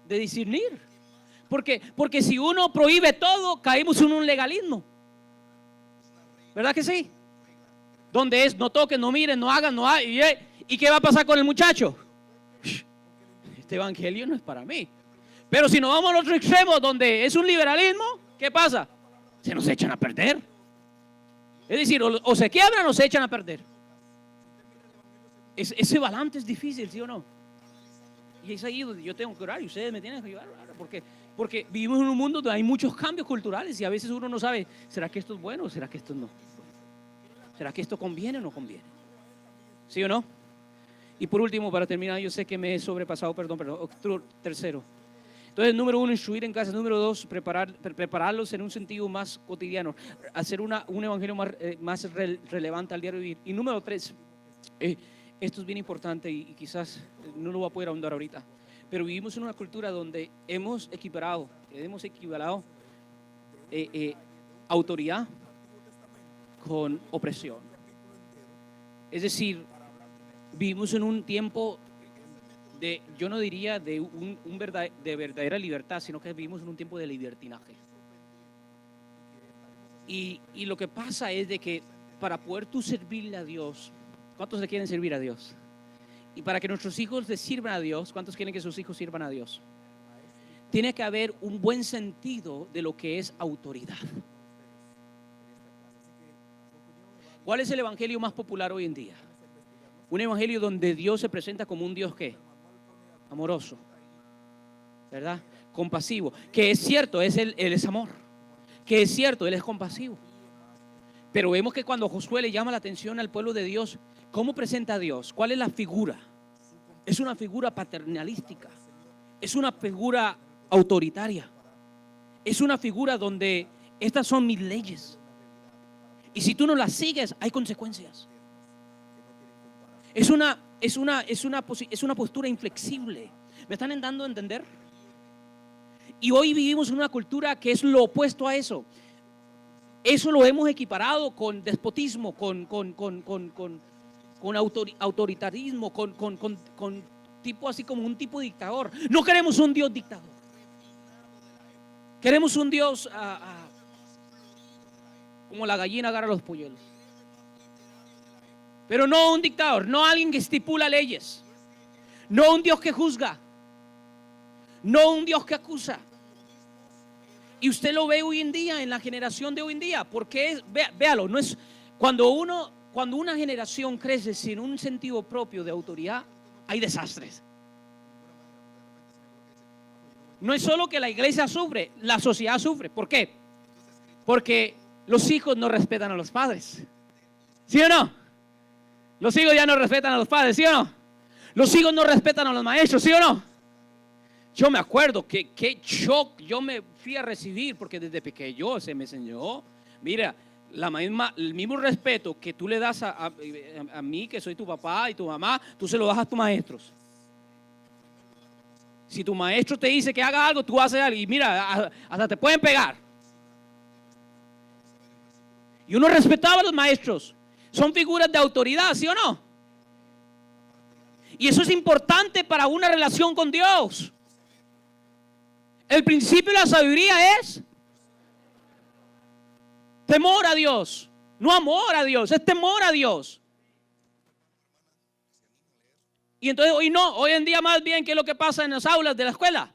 discernir. Porque si uno prohíbe todo, caemos en un legalismo. ¿Verdad que sí? Donde es no toquen, no miren, no hagan, no hagan. ¿Y qué va a pasar con el muchacho? Este evangelio no es para mí. Pero si nos vamos al otro extremo, donde es un liberalismo, ¿qué pasa? Se nos echan a perder. Es decir, o se quiebran o se echan a perder. Ese balance es difícil, ¿sí o no? Y es ahí donde yo tengo que orar y ustedes me tienen que ayudar, porque vivimos en un mundo donde hay muchos cambios culturales y a veces uno no sabe, ¿será que esto es bueno o será que esto no? ¿Será que esto conviene o no conviene? ¿Sí o no? Y por último, para terminar, yo sé que me he sobrepasado, perdón, tercero. Entonces, número 1, instruir en casa. Número 2, prepararlos en un sentido más cotidiano, hacer un evangelio más relevante al diario vivir. Y número 3, esto es bien importante y quizás no lo voy a poder ahondar ahorita, pero vivimos en una cultura donde hemos equiparado autoridad con opresión. Es decir, vivimos en un tiempo de, yo no diría de verdadera libertad, sino que vivimos en un tiempo de libertinaje. Y lo que pasa es de que para poder tú servirle a Dios, ¿cuántos le quieren servir a Dios? Y para que nuestros hijos le sirvan a Dios, ¿cuántos quieren que sus hijos sirvan a Dios? Tiene que haber un buen sentido de lo que es autoridad. ¿Cuál es el evangelio más popular hoy en día? Un evangelio donde Dios se presenta como un Dios ¿qué? Amoroso, ¿verdad? Compasivo, que es cierto, Él es amor, que es cierto, Él es compasivo. Pero vemos que cuando Josué le llama la atención al pueblo de Dios, ¿cómo presenta a Dios? ¿Cuál es la figura? Es una figura paternalística, es una figura autoritaria, es una figura donde estas son mis leyes. Y si tú no las sigues, hay consecuencias. Es una postura inflexible. ¿Me están dando a entender? Y hoy vivimos en una cultura que es lo opuesto a eso. Eso lo hemos equiparado con despotismo, con autoritarismo, con tipo así como un tipo dictador. No queremos un Dios dictador. Queremos un Dios como la gallina agarra los polluelos. Pero no un dictador, no alguien que estipula leyes, no un Dios que juzga, no un Dios que acusa. Y usted lo ve hoy en día, en la generación de hoy en día, porque véalo, no es cuando una generación crece sin un sentido propio de autoridad, hay desastres. No es solo que la iglesia sufre, la sociedad sufre. ¿Por qué? Porque los hijos no respetan a los padres. ¿Sí o no? Los hijos ya no respetan a los padres, ¿sí o no? Los hijos no respetan a los maestros, ¿sí o no? Yo me acuerdo que shock yo me fui a recibir, porque desde pequeño se me enseñó, mira, el mismo respeto que tú le das a mí, que soy tu papá y tu mamá, tú se lo das a tus maestros. Si tu maestro te dice que haga algo, tú haces algo, y mira, hasta te pueden pegar. Y uno respetaba a los maestros. Son figuras de autoridad, ¿sí o no? Y eso es importante para una relación con Dios. El principio de la sabiduría es temor a Dios. No amor a Dios, es temor a Dios. Y entonces hoy en día más bien, ¿qué es lo que pasa en las aulas de la escuela?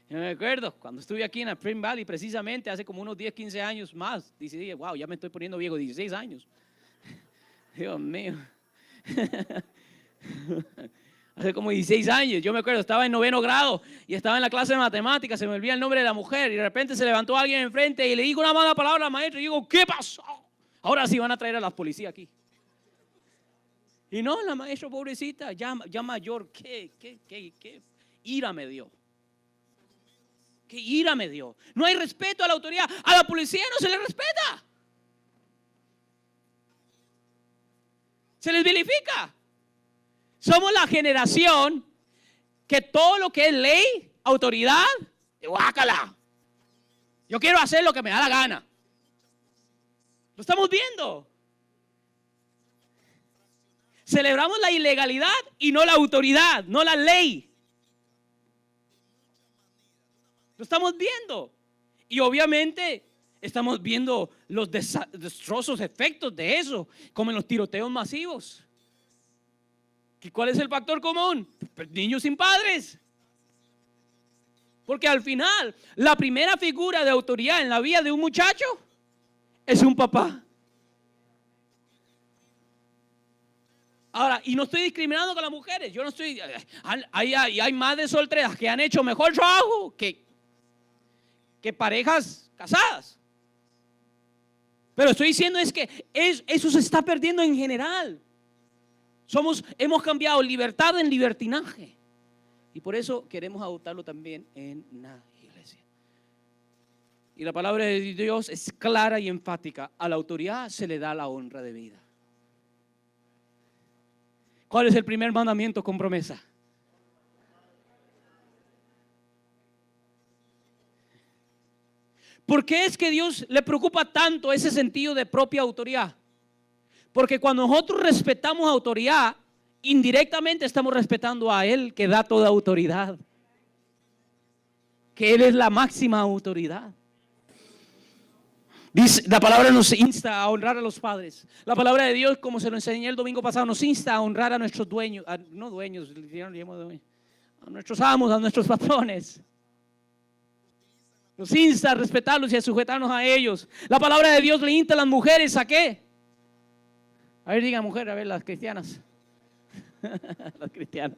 Yo me acuerdo cuando estuve aquí en Spring Valley, precisamente hace como unos 10, 15 años más. Dije, wow, ya me estoy poniendo viejo, 16 años. Dios mío. Hace como 16 años, yo me acuerdo, estaba en 9º grado y estaba en la clase de matemáticas, se me olvida el nombre de la mujer y de repente se levantó alguien enfrente y le digo una mala palabra al maestro y digo, ¿qué pasó? Ahora sí van a traer a la policía aquí. Y no, la maestra pobrecita, ya mayor, ¿qué ira me dio? ¿Qué ira me dio? No hay respeto a la autoridad. A la policía no se le respeta. Se les vilifica. Somos la generación que todo lo que es ley, autoridad, guácala. Yo quiero hacer lo que me da la gana. Lo estamos viendo. Celebramos la ilegalidad y no la autoridad, no la ley. Lo estamos viendo. Y obviamente estamos viendo los desastrosos efectos de eso, como en los tiroteos masivos. ¿Y cuál es el factor común? Pues niños sin padres. Porque al final, la primera figura de autoridad en la vida de un muchacho es un papá. Ahora, y no estoy discriminando con las mujeres. Yo no estoy. Hay madres solteras que han hecho mejor trabajo que parejas casadas. Pero estoy diciendo es que eso se está perdiendo en general. Hemos cambiado libertad en libertinaje. Y por eso queremos adoptarlo también en la iglesia. Y la palabra de Dios es clara y enfática. A la autoridad se le da la honra de vida. ¿Cuál es el primer mandamiento con promesa? ¿Por qué es que Dios le preocupa tanto ese sentido de propia autoridad? Porque cuando nosotros respetamos autoridad, indirectamente estamos respetando a Él que da toda autoridad. Que Él es la máxima autoridad. Dice, la palabra nos insta a honrar a los padres. La palabra de Dios, como se lo enseñé el domingo pasado, nos insta a honrar a nuestros dueños, a nuestros amos, a nuestros patrones. Nos insta a respetarlos y a sujetarnos a ellos. La palabra de Dios le insta a las mujeres ¿a qué? A ver, diga mujer, a ver, las cristianas. Las cristianas.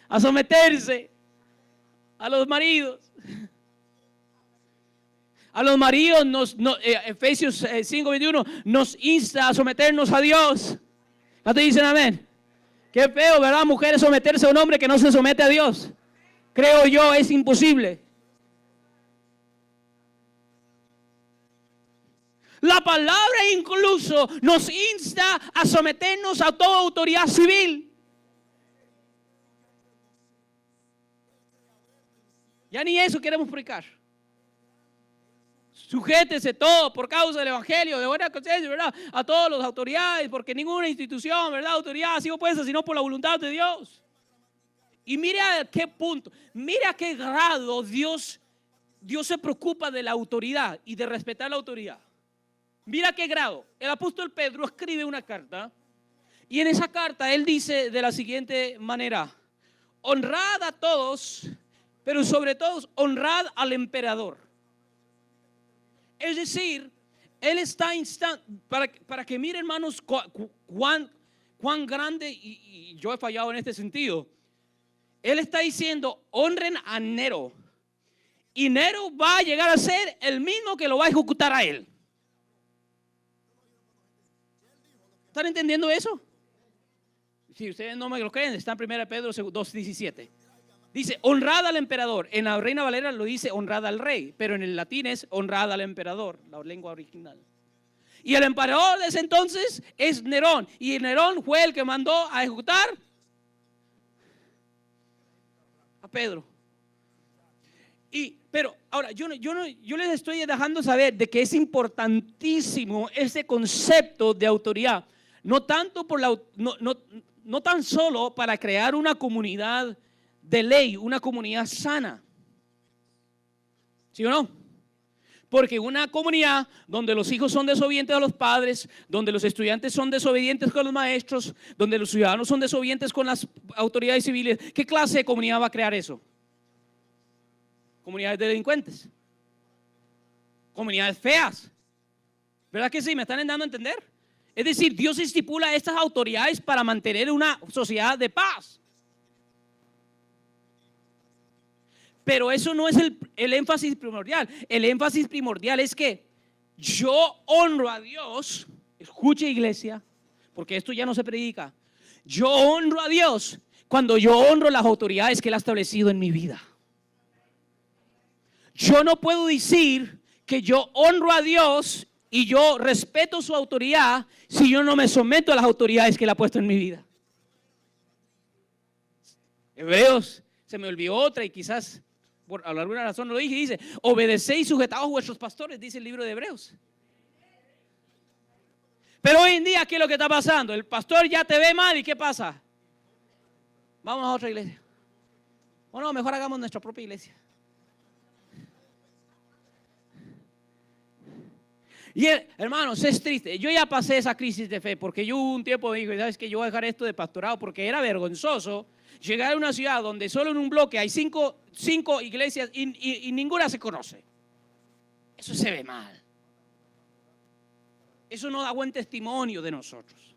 A someterse a los maridos. A los maridos, Efesios 5:21 nos insta a someternos a Dios. ¿No te dicen amén? Qué feo, ¿verdad? Mujeres someterse a un hombre que no se somete a Dios. Creo yo, es imposible. La palabra incluso nos insta a someternos a toda autoridad civil. Ya ni eso queremos predicar. Sujétese todo por causa del evangelio, de buena conciencia, ¿verdad? A todas las autoridades, porque ninguna institución, ¿verdad? Autoridad ha sido puesta sino por la voluntad de Dios. Y mira a qué punto, mira a qué grado Dios se preocupa de la autoridad y de respetar la autoridad. Mira a qué grado. El apóstol Pedro escribe una carta y en esa carta él dice de la siguiente manera: honrad a todos, pero sobre todo honrad al emperador. Es decir, él está instando, para que miren, hermanos, cuán grande, y yo he fallado en este sentido. Él está diciendo, honren a Nero. Y Nero va a llegar a ser el mismo que lo va a ejecutar a él. ¿Están entendiendo eso? Si ustedes no me lo creen, está en 1 Pedro 2:17. Dice, honrad al emperador. En la Reina Valera lo dice honrad al rey, pero en el latín es honrad al emperador, la lengua original. Y el emperador de ese entonces es Nerón. Y Nerón fue el que mandó a ejecutar a Pedro. Pero ahora, yo les estoy dejando saber de que es importantísimo ese concepto de autoridad. No tanto no tan solo para crear una comunidad de ley, una comunidad sana. ¿Sí o no? Porque una comunidad donde los hijos son desobedientes a los padres, donde los estudiantes son desobedientes con los maestros, donde los ciudadanos son desobedientes con las autoridades civiles, ¿qué clase de comunidad va a crear eso? Comunidades de delincuentes, comunidades feas. ¿Verdad que sí? ¿Me están dando a entender? Es decir, Dios estipula estas autoridades para mantener una sociedad de paz. Pero eso no es el énfasis primordial. El énfasis primordial es que yo honro a Dios. Escuche, iglesia, porque esto ya no se predica. Yo honro a Dios cuando yo honro las autoridades que Él ha establecido en mi vida. Yo no puedo decir que yo honro a Dios y yo respeto su autoridad si yo no me someto a las autoridades que Él ha puesto en mi vida? Hebreos, se me olvidó otra y quizás por alguna razón no lo dije. Dice: obedecéis y sujetaos a vuestros pastores, dice el libro de Hebreos. Pero hoy en día, ¿qué es lo que está pasando? El pastor ya te ve mal y ¿qué pasa? Vamos a otra iglesia. O no, mejor hagamos nuestra propia iglesia. Y hermanos, es triste. Yo ya pasé esa crisis de fe, porque yo hubo un tiempo dije: ¿sabes qué? Yo voy a dejar esto de pastorado, porque era vergonzoso llegar a una ciudad donde solo en un bloque hay cinco iglesias y ninguna se conoce. Eso se ve mal. Eso no da buen testimonio de nosotros.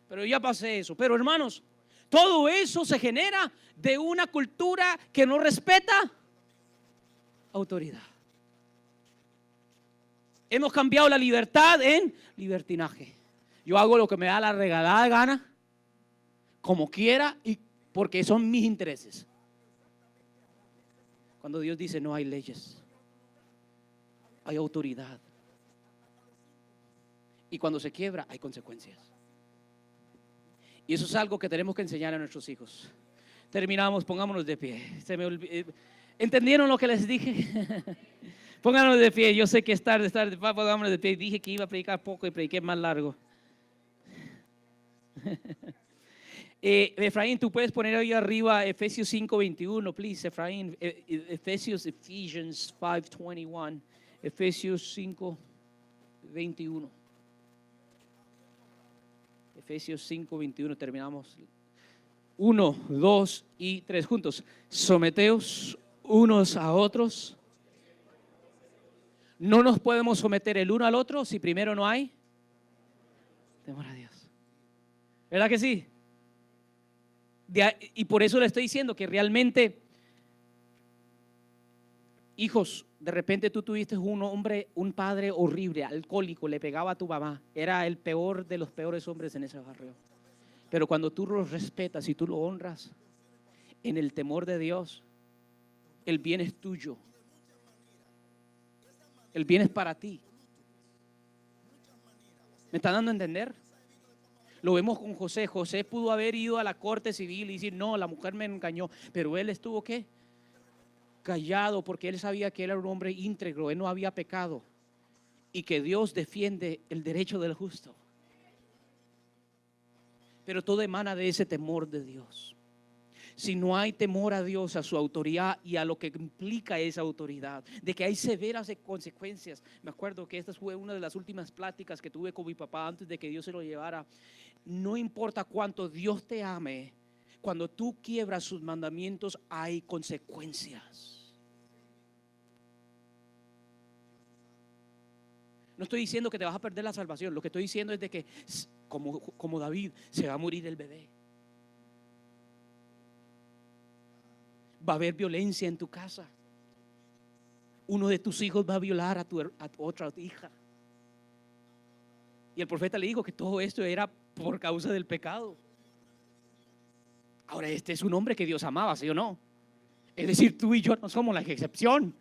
Pero ya pasé eso. Pero hermanos, todo eso se genera de una cultura que no respeta autoridad. Hemos cambiado la libertad en libertinaje. Yo hago lo que me da la regalada gana, como quiera, y porque son mis intereses. Cuando Dios dice: no hay leyes, hay autoridad. Y cuando se quiebra, hay consecuencias. Y eso es algo que tenemos que enseñar a nuestros hijos. Terminamos, pongámonos de pie. ¿Entendieron lo que les dije? Pónganos de pie. Yo sé que es tarde, pongámonos de pie. Dije que iba a predicar poco y prediqué más largo. Efraín, tú puedes poner ahí arriba Efesios 5:21, please. Efraín, Ephesians 5:21. Efesios 5:21. Efesios 5:21, terminamos. 1, 2 y 3 juntos. Someteos unos a otros. No nos podemos someter el uno al otro si primero no hay temor a Dios. ¿Verdad que sí? Y por eso le estoy diciendo que realmente, hijos, de repente tú tuviste un padre horrible, alcohólico, le pegaba a tu mamá. Era el peor de los peores hombres en ese barrio. Pero cuando tú lo respetas y tú lo honras en el temor de Dios, el bien es tuyo. El bien es para ti. ¿Me está dando a entender? Lo vemos con José. José pudo haber ido a la corte civil y decir: no, la mujer me engañó. Pero él estuvo ¿qué? Callado, porque él sabía que él era un hombre íntegro, él no había pecado y que Dios defiende el derecho del justo. Pero todo emana de ese temor de Dios. Si no hay temor a Dios, a su autoridad y a lo que implica esa autoridad, de que hay severas consecuencias. Me acuerdo que esta fue una de las últimas pláticas que tuve con mi papá antes de que Dios se lo llevara. No importa cuánto Dios te ame, cuando tú quiebras sus mandamientos hay consecuencias. No estoy diciendo que te vas a perder la salvación. Lo que estoy diciendo es de que, como David, se va a morir el bebé. Va a haber violencia en tu casa. Uno de tus hijos va a violar a tu otra hija. Y el profeta le dijo que todo esto era por causa del pecado. Ahora, este es un hombre que Dios amaba, ¿sí o no? Es decir, tú y yo no somos la excepción.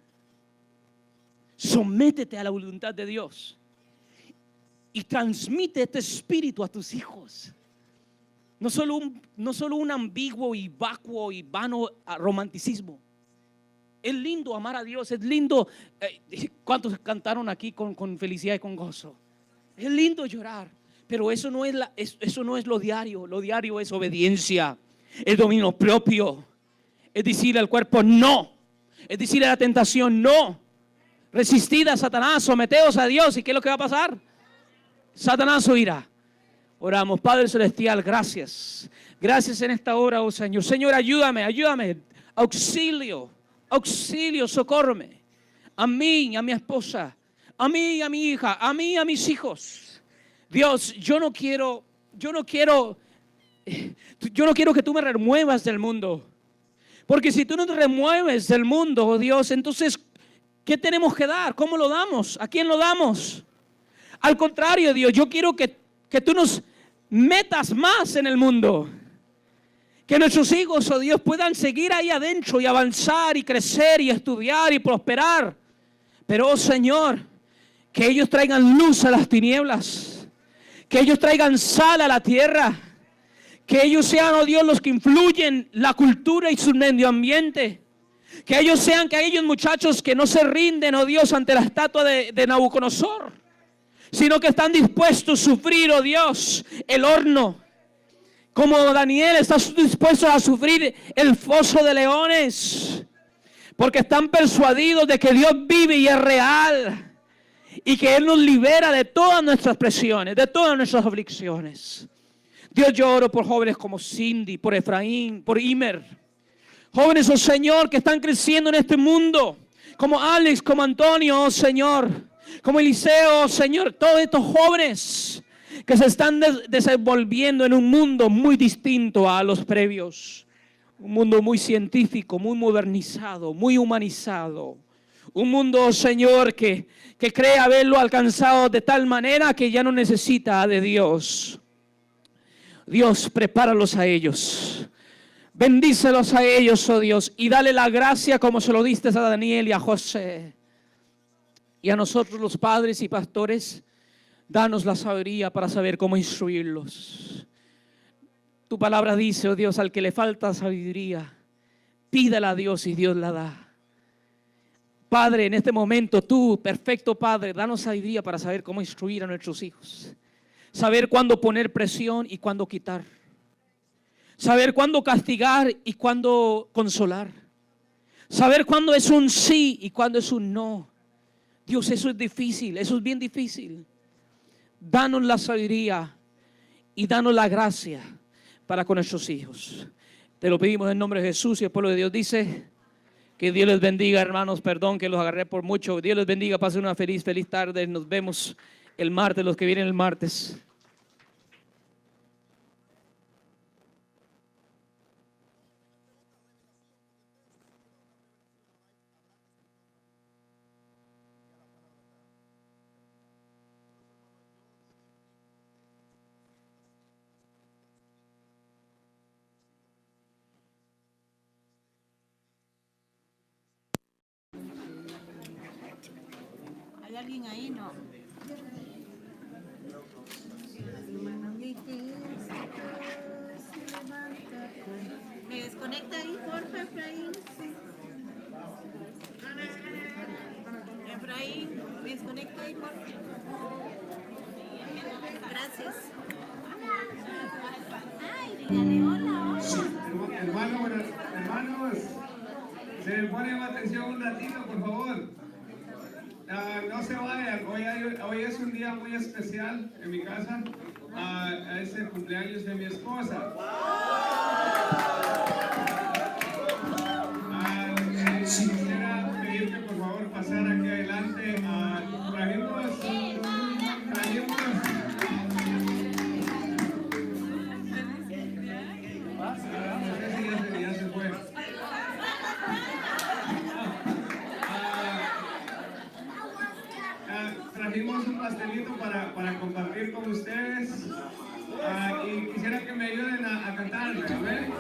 Sométete a la voluntad de Dios y transmite este espíritu a tus hijos. No solo un ambiguo y vacuo y vano romanticismo. Es lindo amar a Dios, es lindo. ¿Cuántos cantaron aquí con felicidad y con gozo? Es lindo llorar, pero eso no es lo diario. Lo diario es obediencia, es dominio propio, es decir al cuerpo no, es decir a la tentación no. Resistid a Satanás, someteos a Dios. ¿Y qué es lo que va a pasar? Satanás huirá. Oramos. Padre Celestial, gracias. Gracias en esta hora, oh Señor. Señor, ayúdame. Auxilio, socórreme. A mí, a mi esposa. A mí, a mi hija. A mí, a mis hijos. Dios, yo no quiero que tú me remuevas del mundo. Porque si tú no te remueves del mundo, oh Dios, entonces, ¿qué tenemos que dar? ¿Cómo lo damos? ¿A quién lo damos? Al contrario, Dios, yo quiero que tú nos metas más en el mundo. Que nuestros hijos, oh Dios, puedan seguir ahí adentro y avanzar y crecer y estudiar y prosperar. Pero, oh Señor, Que ellos traigan luz a las tinieblas. Que ellos traigan sal a la tierra. Que ellos sean, oh Dios, los que influyen la cultura y su medio ambiente. Que ellos sean aquellos muchachos que no se rinden, oh Dios, ante la estatua de Nabucodonosor, sino que están dispuestos a sufrir, oh Dios, el horno. Como Daniel está dispuesto a sufrir el foso de leones. Porque están persuadidos de que Dios vive y es real. Y que Él nos libera de todas nuestras presiones, de todas nuestras aflicciones. Dios, yo oro por jóvenes como Cindy, por Efraín, por Imer. Jóvenes, oh Señor, que están creciendo en este mundo. Como Alex, como Antonio, oh Señor. Como Eliseo, oh Señor. Todos estos jóvenes que se están desenvolviendo en un mundo muy distinto a los previos. Un mundo muy científico, muy modernizado, muy humanizado. Un mundo, oh Señor, que cree haberlo alcanzado de tal manera que ya no necesita de Dios. Dios, prepáralos a ellos. Bendícelos a ellos, oh Dios, y dale la gracia como se lo diste a Daniel y a José. Y a nosotros los padres y pastores, danos la sabiduría para saber cómo instruirlos. Tu palabra dice, oh Dios, al que le falta sabiduría, pídala a Dios y Dios la da. Padre, en este momento tú, perfecto Padre, danos sabiduría para saber cómo instruir a nuestros hijos. Saber cuándo poner presión y cuándo quitar. Saber cuándo castigar y cuándo consolar. Saber cuándo es un sí y cuándo es un no. Dios, eso es difícil, eso es bien difícil. Danos la sabiduría y danos la gracia para con nuestros hijos. Te lo pedimos en nombre de Jesús, y el pueblo de Dios dice: que Dios les bendiga, hermanos. Perdón que los agarré por mucho. Dios les bendiga, pasen una feliz tarde. Nos vemos el martes, los que vienen el martes. ¿Hay alguien ahí? No. ¿Me desconecta ahí, porfa, Efraín? Efraín, ¿me desconecta ahí, porfa? Gracias. Ay, dígale hola, hola. Hermanos, se me ponen atención un ratito, por favor. No se vayan, hoy es un día muy especial en mi casa. Es el cumpleaños de mi esposa. Quisiera pedir que por favor pasara aquí adelante. Trajimos ya se fue. Trajimos un pastelito para compartir con ustedes. Y quisiera que me ayuden a cantar. ¿Amén?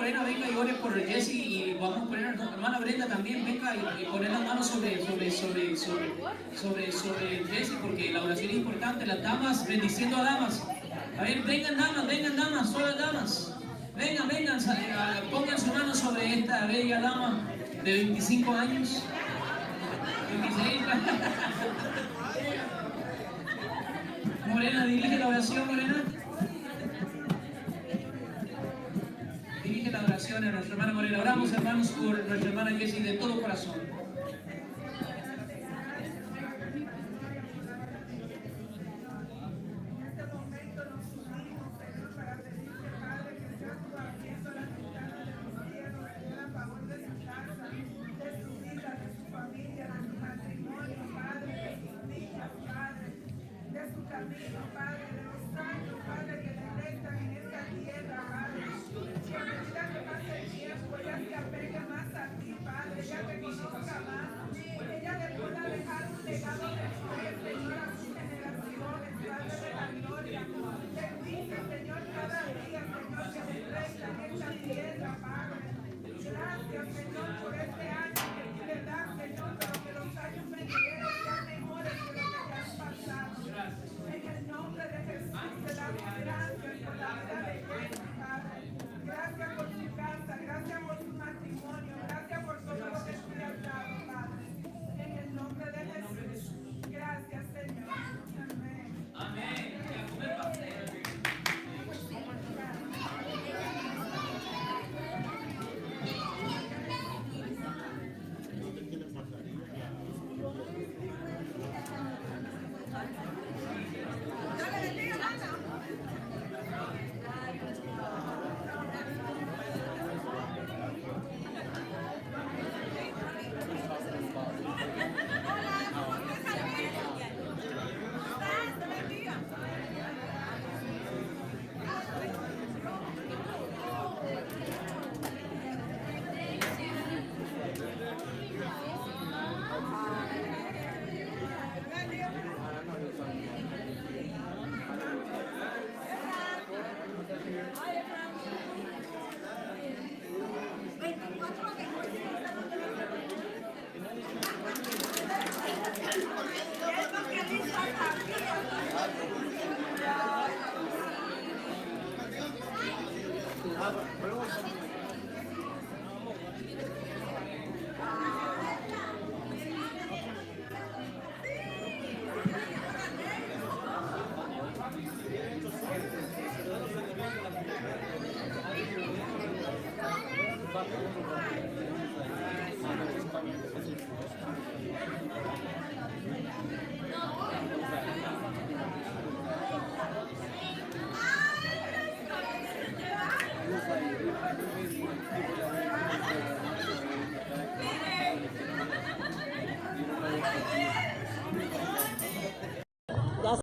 Morena venga y ore por Jesse, y vamos a poner a la hermana Brenda también, venga y poner las manos sobre Jesse, porque la oración es importante. Las damas, bendiciendo a damas. A ver, vengan damas, solo damas. Vengan, pongan su mano sobre esta bella dama de 25 años. 26. Morena, dirige la oración, Morena. Dirige la oración a nuestra hermana Morena. Oramos, hermanos, por nuestra hermana Jessie de todo corazón.